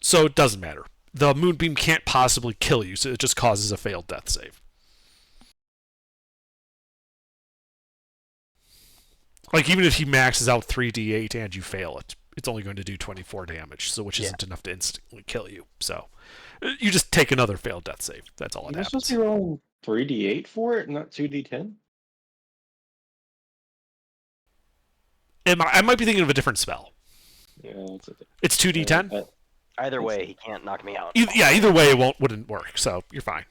So it doesn't matter. The moonbeam can't possibly kill you, so it just causes a failed death save. Like, even if he maxes out 3d8 and you fail it, it's only going to do 24 damage, so which isn't enough to instantly kill you. So you just take another failed death save. That's all that You're supposed happens. to be rolling 3d8 for it, not 2d10? I might be thinking of a different spell. Yeah, It's 2d10? Either way, he can't knock me out. Either way, it wouldn't work, so you're fine.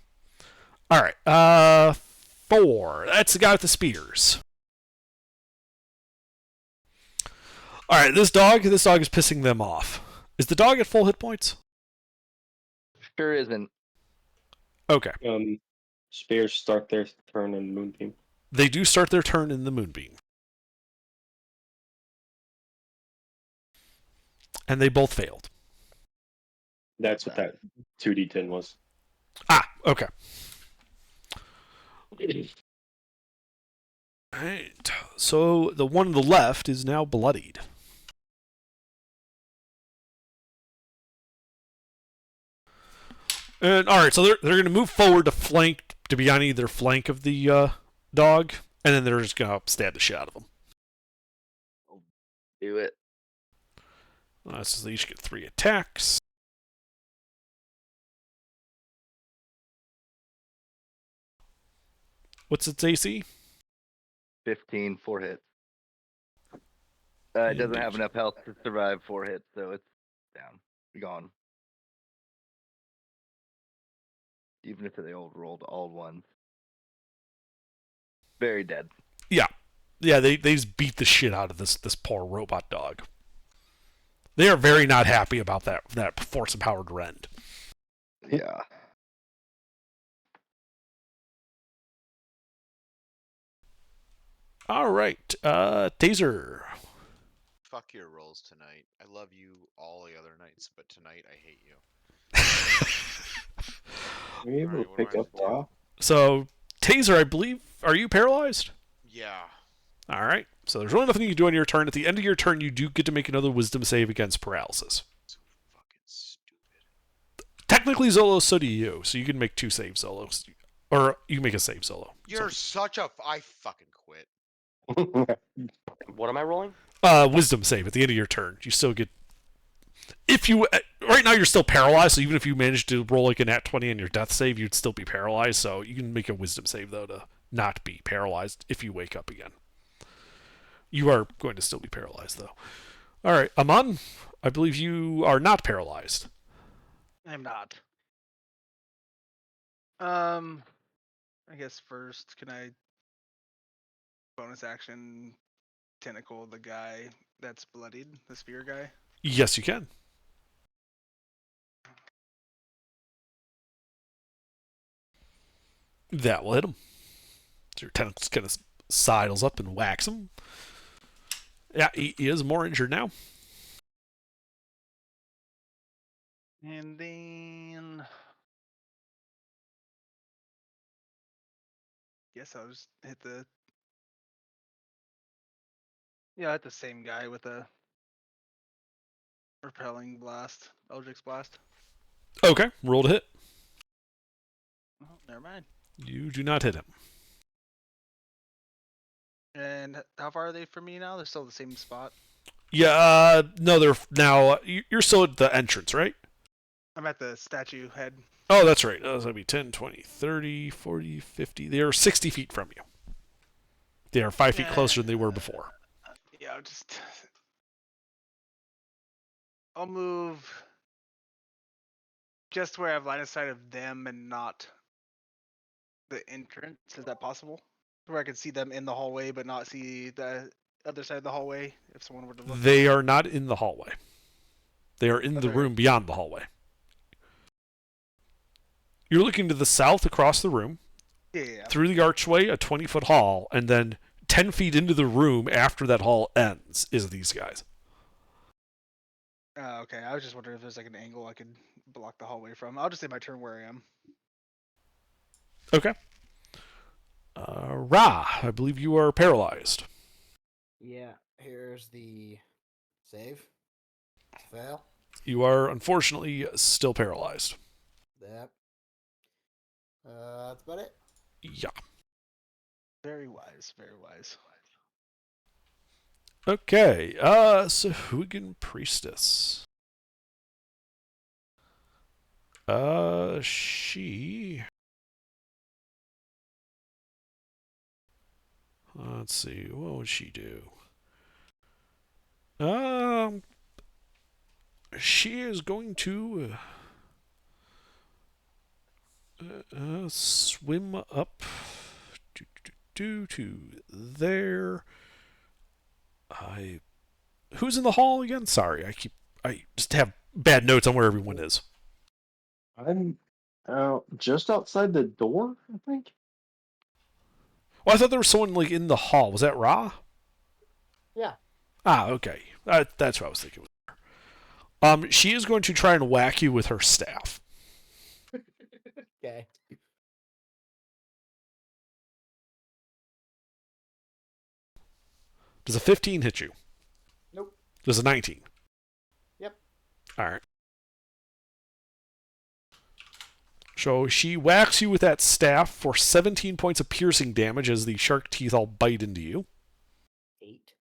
All right, 4. That's the guy with the spears. All right, this dog is pissing them off. Is the dog at full hit points? Sure isn't. Okay. Spears start their turn in Moonbeam. They do start their turn in the Moonbeam. And they both failed. That's what that 2d10 was. Ah, okay. Alright, so the one on the left is now bloodied. And alright, so they're going to move forward to be on either flank of the dog, and then they're just going to stab the shit out of him. Do it. So they each get 3 attacks. What's its AC? 15, 4 hits. It doesn't have enough health to survive 4 hits, so it's down. Gone. Even if they rolled all ones. Very dead. Yeah. Yeah, they just beat the shit out of this poor robot dog. They are very not happy about that force-empowered rend. Yeah. All right, Taser. Fuck your rolls tonight. I love you all the other nights, but tonight I hate you. Are you able Alright, to what do pick I up do? raw? So, Taser, I believe, are you paralyzed? Yeah. All right. So there's really nothing you can do on your turn. At the end of your turn, you do get to make another Wisdom save against paralysis. So fucking stupid. Technically, Zolo, so do you. So you can make 2 saves, Zolo. Or you can make a save, Zolo. You're such a. I fucking quit. What am I rolling? Wisdom save at the end of your turn. You still get. If you right now you're still paralyzed, so even if you manage to roll like a nat 20 on your death save, you'd still be paralyzed. So you can make a Wisdom save though to not be paralyzed if you wake up again. You are going to still be paralyzed though. All right, Aman, I believe you are not paralyzed. I'm not. I guess first, can I bonus action tentacle the guy that's bloodied, the spear guy? Yes, you can. That will hit him. So your tentacles kind of sidles up and whacks him. Yeah, he is more injured now. And then guess I'll just hit the hit the same guy with a repelling blast, Eldritch blast. Okay, roll to hit. Oh, never mind. You do not hit him. And how far are they from me now? They're still the same spot. Yeah, no, they're now. You're still at the entrance, right? I'm at the statue head. Oh, that's right. That's going to be 10, 20, 30, 40, 50. They are 60 feet from you. They are 5 feet closer than they were before. Yeah, I'll move just where I have line of sight of them and not the entrance. Is that possible? Where I can see them in the hallway, but not see the other side of the hallway if someone were to look. They are not in the hallway. They are in the Okay. room beyond the hallway. You're looking to the south across the room, Yeah. through the archway, a 20-foot hall, and then 10 feet into the room after that hall ends is these guys. Okay. I was just wondering if there's like an angle I could block the hallway from. I'll just say my turn where I am. Okay. Ra, I believe you are paralyzed. Yeah, here's the save. Fail. You are unfortunately still paralyzed. Yep. That's about it. Yeah. Very wise, very wise. Okay. Sahuagin Priestess. She. Let's see. What would she do? She is going to swim up to there. Who's in the hall again? Sorry, I just have bad notes on where everyone is. I'm out just outside the door, I think. Well, I thought there was someone like in the hall. Was that Ra? Yeah. Ah, okay. That's what I was thinking. She is going to try and whack you with her staff. Okay. Does a 15 hit you? Nope. Does a 19? Yep. All right. So she whacks you with that staff for 17 points of piercing damage as the shark teeth all bite into you. 8.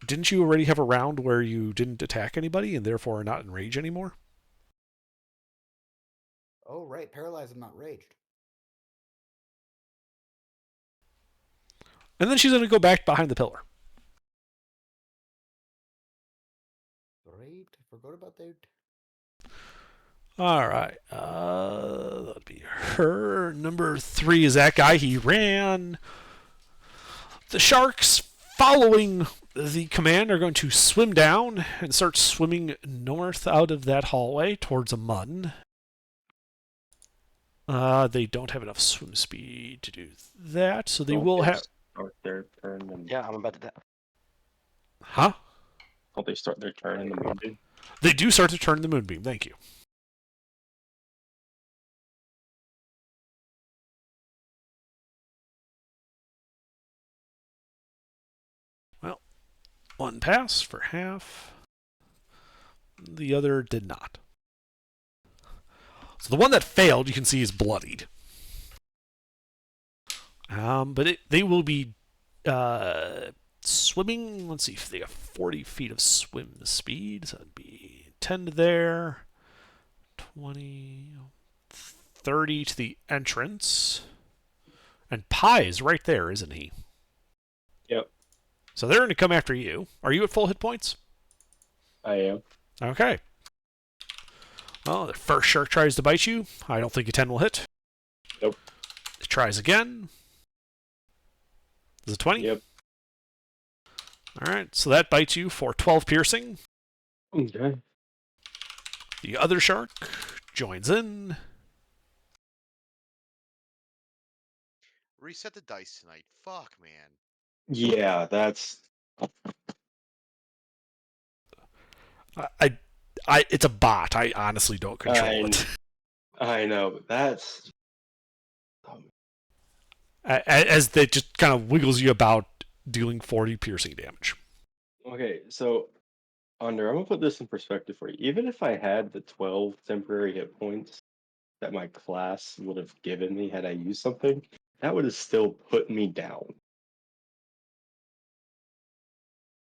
Didn't you already have a round where you didn't attack anybody and therefore are not in rage anymore? Oh, right. Paralyzed and not raged. And then she's going to go back behind the pillar. Great. I forgot about that. All right. That'd be her. Number 3 is that guy. He ran. The sharks, following the command, are going to swim down and start swimming north out of that hallway towards a mun. They don't have enough swim speed to do that, so they will have. Start their turn. And... Yeah, I'm about to. Huh? Will they start their turn in the moonbeam? They do start to turn the moonbeam. Thank you. Well, one pass for half. The other did not. So the one that failed, you can see, is bloodied. But they will be swimming. Let's see if they have 40 feet of swim speed. So that'd be 10 to there, 20, 30 to the entrance. And Pi is right there, isn't he? Yep. So they're going to come after you. Are you at full hit points? I am. Okay. Well, the first shark tries to bite you. I don't think a 10 will hit. Nope. It tries again. Is it 20? Yep. All right, so that bites you for 12 piercing. Okay. The other shark joins in. Reset the dice tonight. Fuck, man. Yeah, that's. It's a bot. I honestly don't control it. I know. That's. As they just kind of wiggles you about, dealing 40 piercing damage. Okay, so Under, I'm gonna put this in perspective for you. Even if I had the 12 temporary hit points that my class would have given me had I used something, that would have still put me down.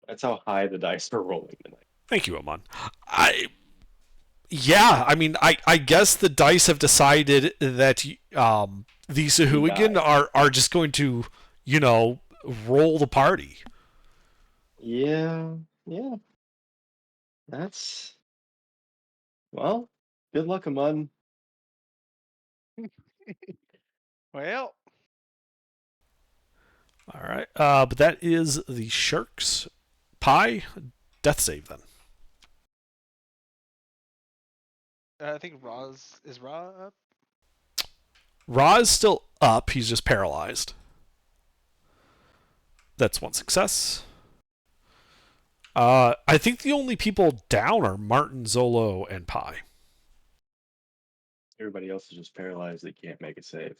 That's how high the dice are rolling tonight. Thank you, Amon. I mean, I guess the dice have decided that the Sahuagin are just going to, roll the party. Yeah. That's well. Good luck, Amon. Well, All right, but that is the sharks. Pi, death save then. I think is Ra up? Ra is still up. He's just paralyzed. That's one success. I think the only people down are Martin, Zolo, and Pi. Everybody else is just paralyzed. They can't make a save.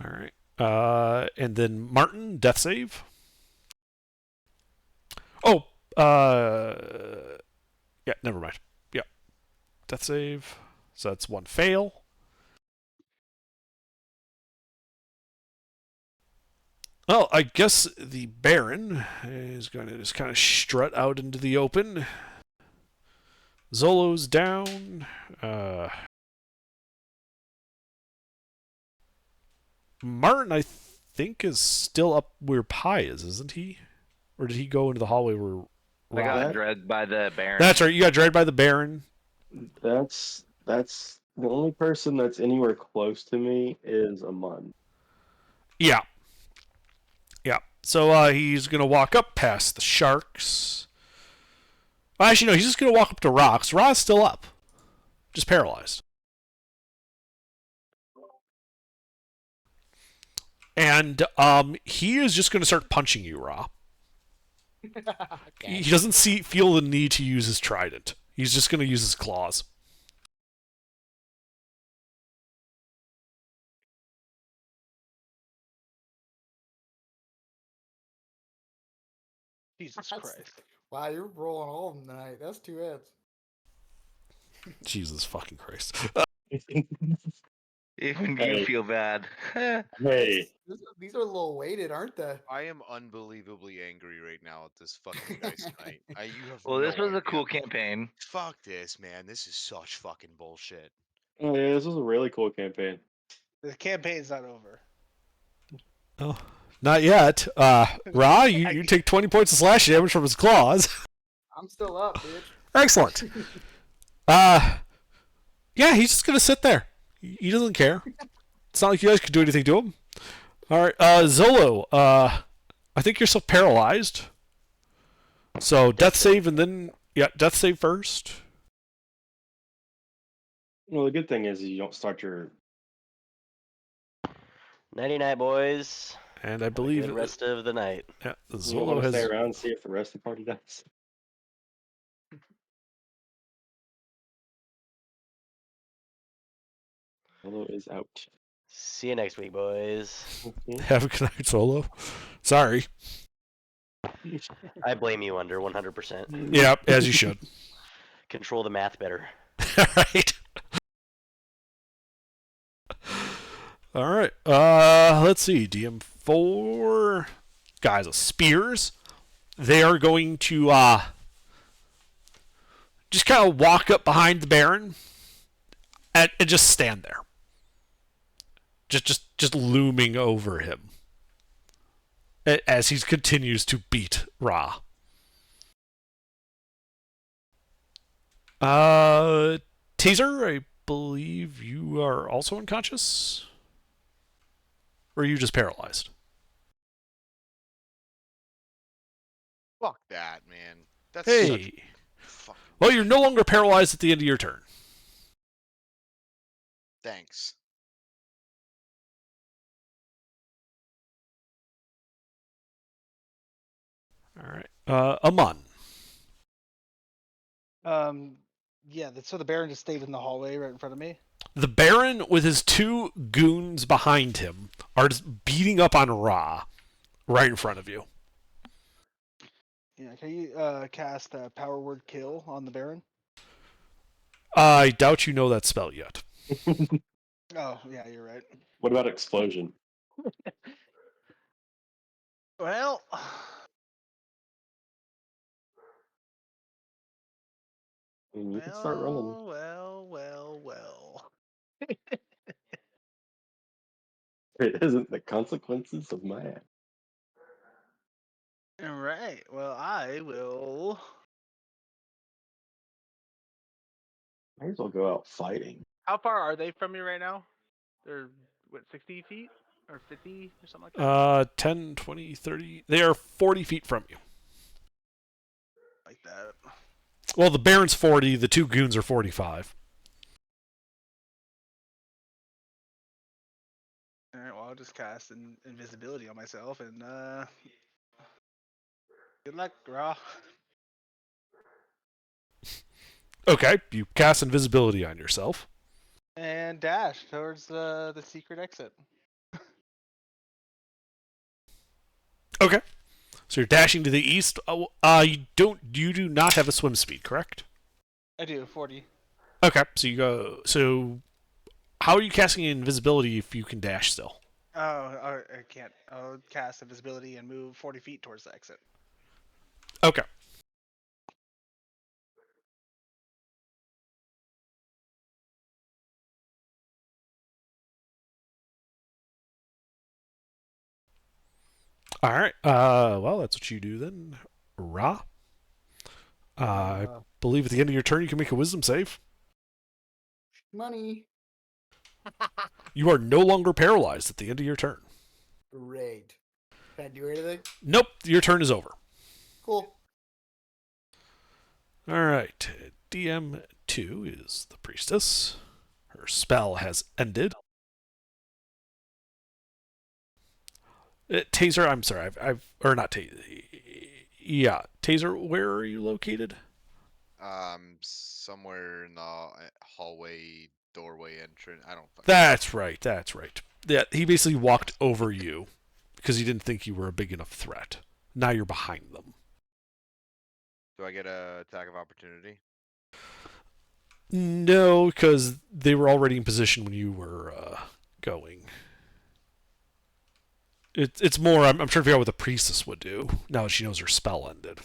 All right. And then Martin, death save. Oh, yeah, never mind. Yeah, death save. So that's one fail. Well, I guess the Baron is going to just kind of strut out into the open. Zolo's down. Martin, I think, is still up where Pi is, isn't he? Or did he go into the hallway where I got That- dragged by the Baron. That's right. You got dragged by the Baron. That's the only person that's anywhere close to me is Amon. Yeah. Yeah. So he's going to walk up past the sharks. Well, actually, no, he's just going to walk up to Rox. Ra's still up, just paralyzed. And he is just going to start punching you, Ra. Okay. He doesn't feel the need to use his trident. He's just going to use his claws. Jesus That's- Christ. Wow, you're rolling all of them tonight. That's 2 hits. Jesus fucking Christ. Even Hey. you feel bad. Hey, These are a little weighted, aren't they? I am unbelievably angry right now at this fucking dice tonight. You have Well, no this was idea. a cool campaign. Fuck this, man. This is such fucking bullshit. oh yeah, this was a really cool campaign. The campaign's not over. Oh, not yet. Ra, you take 20 points of slash damage from his claws. I'm still up, bitch. Excellent. Yeah, he's just gonna sit there. He doesn't care. It's not like you guys could do anything to him. All right, Zolo. I think you're still paralyzed. So death save and then death save first. Well, the good thing is you don't start your. Nighty night, boys. And I Have a believe good rest of the night. yeah, You Zolo want to has. stay around and see if the rest of the party dies. Hello is out. See you next week, boys. Have a good night, Zolo. Sorry. I blame you, Under 100%. Yeah, as you should. Control the math better. All right. All right. Let's see. DM4 guys of spears. They are going to just kind of walk up behind the Baron and just stand there. Just looming over him as he continues to beat Ra. Taser, I believe you are also unconscious? Or are you just paralyzed? Fuck that, man. That's Hey. such fucking Well, you're no longer paralyzed at the end of your turn. thanks. All right. Amun. Yeah. So the Baron just stayed in the hallway right in front of me. The Baron, with his two goons behind him, are just beating up on Ra right in front of you. Yeah. Can you cast Power Word Kill on the Baron? I doubt you know that spell yet. Oh, yeah, you're right. What about explosion? Well, I mean, you can start running. well. It isn't the consequences of my act. All right. Well, I will. Might as well go out fighting. How far are they from me right now? They're what, 60 feet or 50 or something like that. 10, 20, 30. They are 40 feet from you. Like that. Well, the Baron's 40. The two goons are 45. All right. Well, I'll just cast invisibility on myself and Good luck, Raw. Okay, you cast invisibility on yourself. And dash towards the secret exit. Okay, so you're dashing to the east. You do not have a swim speed, correct? I do 40. Okay, so you go. So how are you casting invisibility if you can dash still? Oh, I can't. I'll cast invisibility and move 40 feet towards the exit. Okay. All right. Well, that's what you do then, Ra. I believe at the end of your turn you can make a Wisdom save. Money. You are no longer paralyzed at the end of your turn. Great. Can I do anything? Nope, your turn is over. Cool. All right. DM2 is the priestess. Her spell has ended. Taser, I'm sorry, or not Taser. Yeah, Taser, where are you located? Somewhere in the hallway, doorway entrance. I don't fucking. That's right, that's right. Yeah, he basically walked over you because he didn't think you were a big enough threat. Now you're behind them. Do I get a attack of opportunity? No, because they were already in position when you were going. It's more, I'm trying to figure out what the priestess would do now that she knows her spell ended.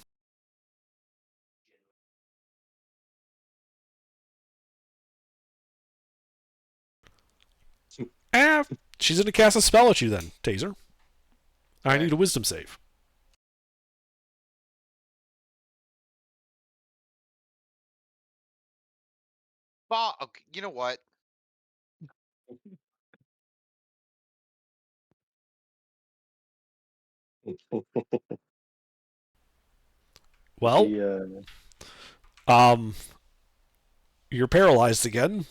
She's going to cast a spell at you then, Taser. I need a wisdom save. Okay, you know what? Well, you're paralyzed again.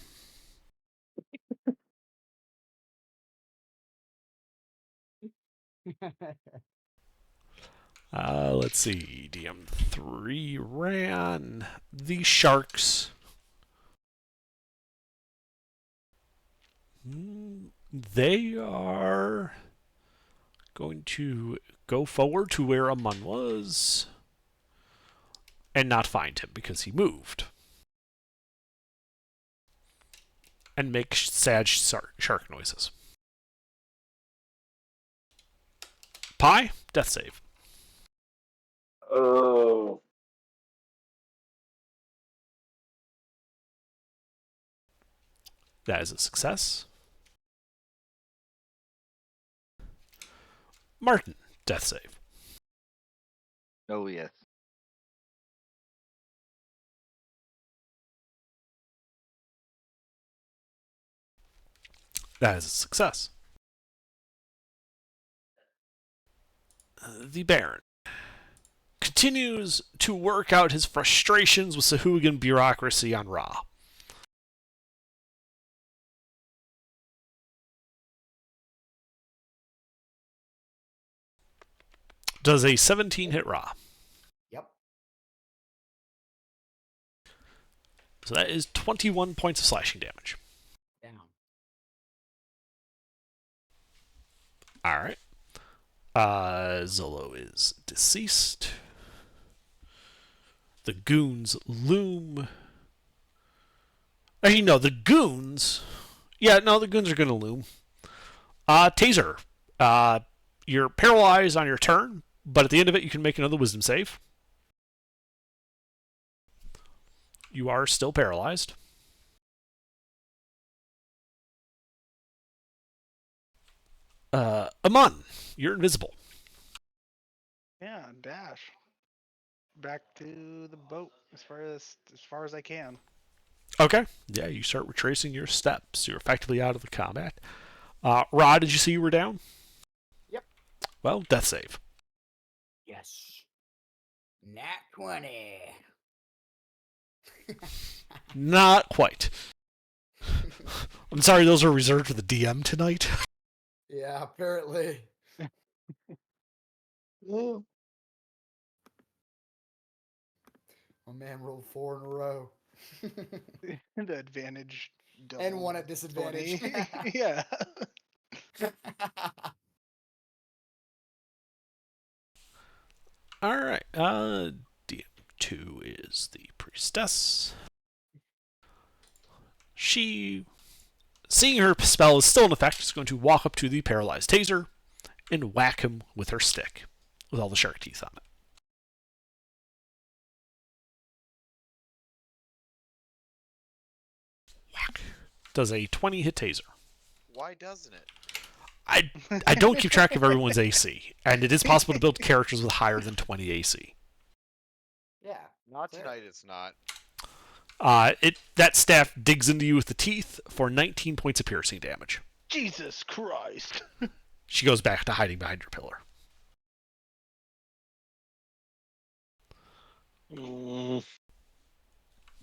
Let's see. DM3 ran. The sharks. They are going to go forward to where Amun was and not find him because he moved. And make sad shark noises. Pie, death save. Oh. That is a success. Martin, death save. Oh yes. That is a success. The Baron continues to work out his frustrations with Sahuagin bureaucracy on Ra. Does a 17 hit Ra? Yep. So that is 21 points of slashing damage. Down. Alright. Zolo is deceased. The goons loom. Actually, no, the goons. Yeah, no, the goons are going to loom. Taser. You're paralyzed on your turn, but at the end of it, you can make another wisdom save. You are still paralyzed. Amun, you're invisible. Yeah, dash. Back to the boat as far as I can. Okay. Yeah, you start retracing your steps. You're effectively out of the combat. Rod, did you see you were down? Yep. Well, death save. Yes. Nat 20. Not quite. I'm sorry, those are reserved for the DM tonight. Yeah, apparently. My man rolled 4 in a row. The advantage. And one double at disadvantage. 20. Yeah. All right. DM2 is the priestess. She, seeing her spell is still in effect, is going to walk up to the paralyzed taser and whack him with her stick with all the shark teeth on it. Whack. Does a 20 hit taser. Why doesn't it? I don't keep track of everyone's AC, and it is possible to build characters with higher than 20 AC. Yeah. Not fair. tonight. It's not. That staff digs into you with the teeth for 19 points of piercing damage. Jesus Christ. She goes back to hiding behind her pillar.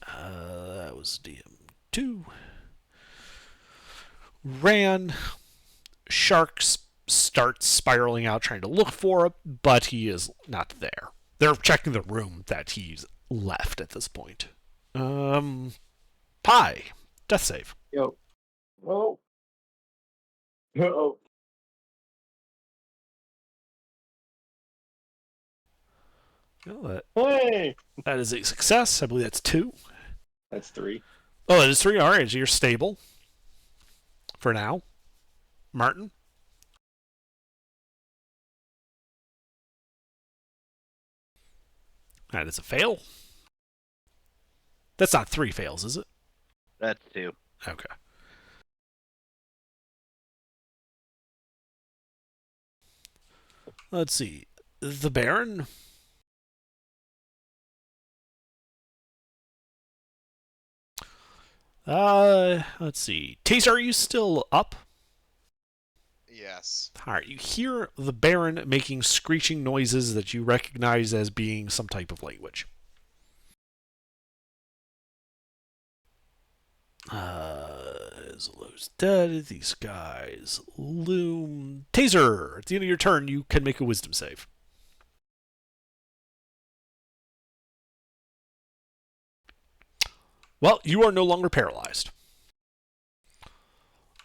That was DM2. Ran. Sharks starts spiraling out trying to look for him, but he is not there. They're checking the room that he's left at this point. Pie. Death save. Yo. Oh. Oh. Hey. That is a success. I believe that's 2. That's 3. Oh, that is 3. All right, so you're stable for now. Martin? That is a fail. That's not 3 fails, is it? That's 2. Okay. Let's see. The Baron. Let's see. Taser, are you still up? Yes. Alright, you hear the Baron making screeching noises that you recognize as being some type of language. Zolo's dead. These guys loom. Taser, at the end of your turn, you can make a wisdom save. Well, you are no longer paralyzed.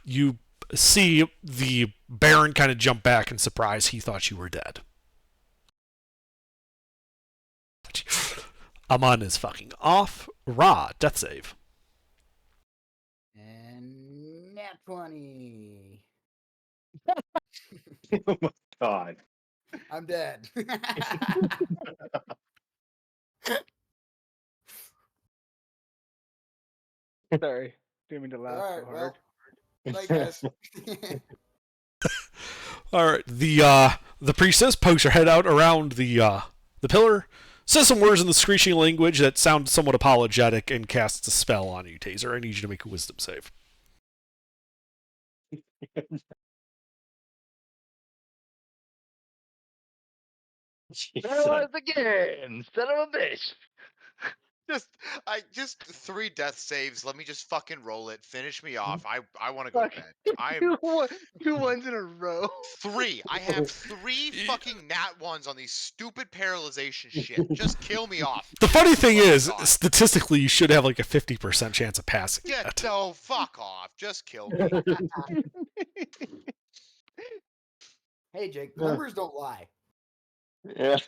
You see the Baron kind of jump back in surprise. He thought you were dead. Aman is fucking off. Ra, death save. And nat 20. Oh my god. I'm dead. Sorry. Didn't mean to laugh All right, so hard. well, night, guys. All right, the priestess pokes her head out around the pillar, says some words in the screeching language that sound somewhat apologetic, and casts a spell on you, Taser. I need you to make a wisdom save. Paralyzed again, son of a bitch. Just 3 death saves. Let me just fucking roll it. Finish me off. I want to go to Fuck. bed. I'm 2 ones in a row. 3. I have 3 fucking nat ones on these stupid paralyzation shit. Just kill me off. The funny thing Oh my is, God. statistically, you should have like a 50% chance of passing Yeah, that. no, fuck off. Just kill me. Hey, Jake, numbers don't lie. Yeah.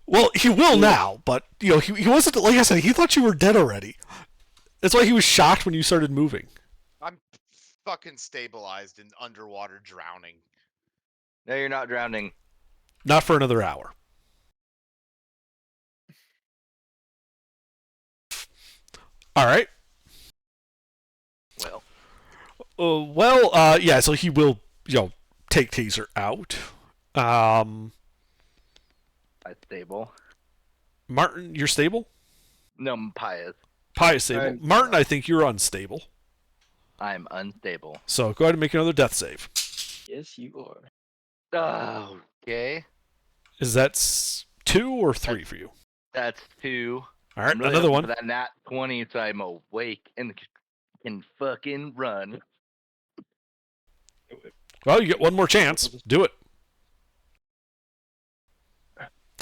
Well, he will now, but he wasn't. Like I said, he thought you were dead already. That's why he was shocked when you started moving. I'm fucking stabilized and underwater drowning. No, you're not drowning. Not for another hour. All right. Well, Yeah. So he will, take Taser out. I'm stable. Martin, you're stable. No, Pious. Pie is stable. I'm- Martin, I think you're unstable. I'm unstable. So go ahead and make another death save. Yes, you are. Oh, okay. Is that 2 or 3 for you? That's 2. All right, I'm really another hoping one. for that nat 20, so I'm awake and can fucking run. Well, you get one more chance. Do it.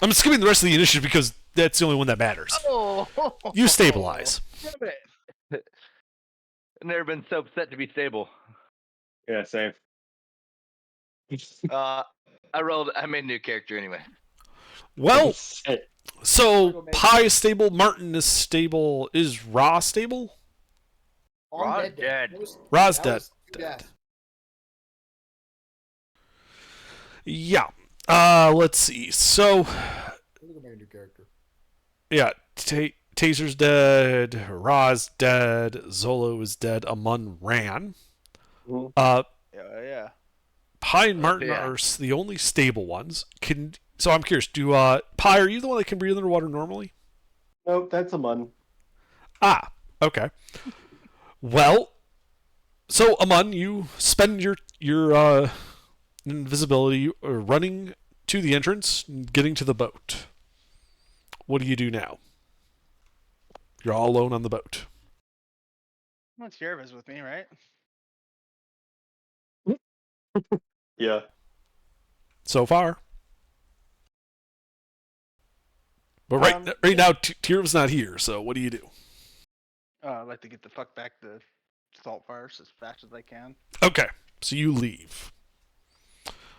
I'm skipping the rest of the initiative because that's the only one that matters. Oh, You stabilize. Damn it. I've never been so upset to be stable. Yeah, same. I made a new character anyway. Well, Hey, so Pi is stable, Martin is stable. Is Ra stable? On Ra's dead. dead. Ra's That dead. was two deaths. Yeah. Let's see. So, Look at my new character. yeah, Taser's dead. Ra's dead. Zolo is dead. Amun ran. Mhm. Yeah. Pi and Martin yeah. are the only stable ones. So I'm curious. Pi, are you the one that can breathe underwater normally? Nope, that's a mun. Ah, okay. Well, so Amun, you spend your invisibility running to the entrance, and getting to the boat. What do you do now? You're all alone on the boat. What's Yerva's with me, right? Yeah. So far. But Um, right now, Tyrv's not here, so what do you do? I'd like to get the fuck back to Saltfires as fast as I can. Okay, so you leave.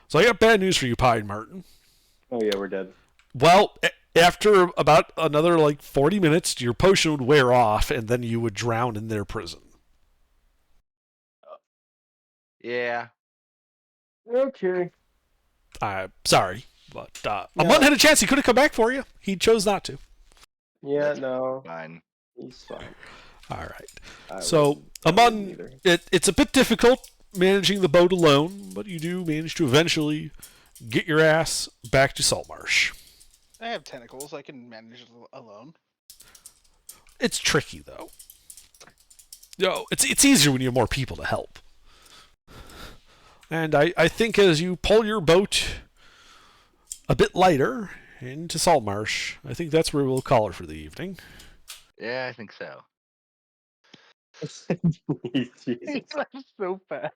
So I got bad news for you, Pi and Martin. Oh yeah, we're dead. Well, after about another 40 minutes, your potion would wear off, and then you would drown in their prison. Yeah. Okay. Sorry, but Yeah. Amun had a chance. He could have come back for you. He chose not to. Yeah, That's no, Fine. he's fine. All right. I So wouldn't Amun, either. it's a bit difficult managing the boat alone, but you do manage to eventually get your ass back to Saltmarsh. I have tentacles. I can manage it alone. It's tricky though. It's easier when you have more people to help. And I think as you pull your boat a bit lighter into Saltmarsh, I think that's where we'll call it for the evening. Yeah, I think so. Jesus. so fast.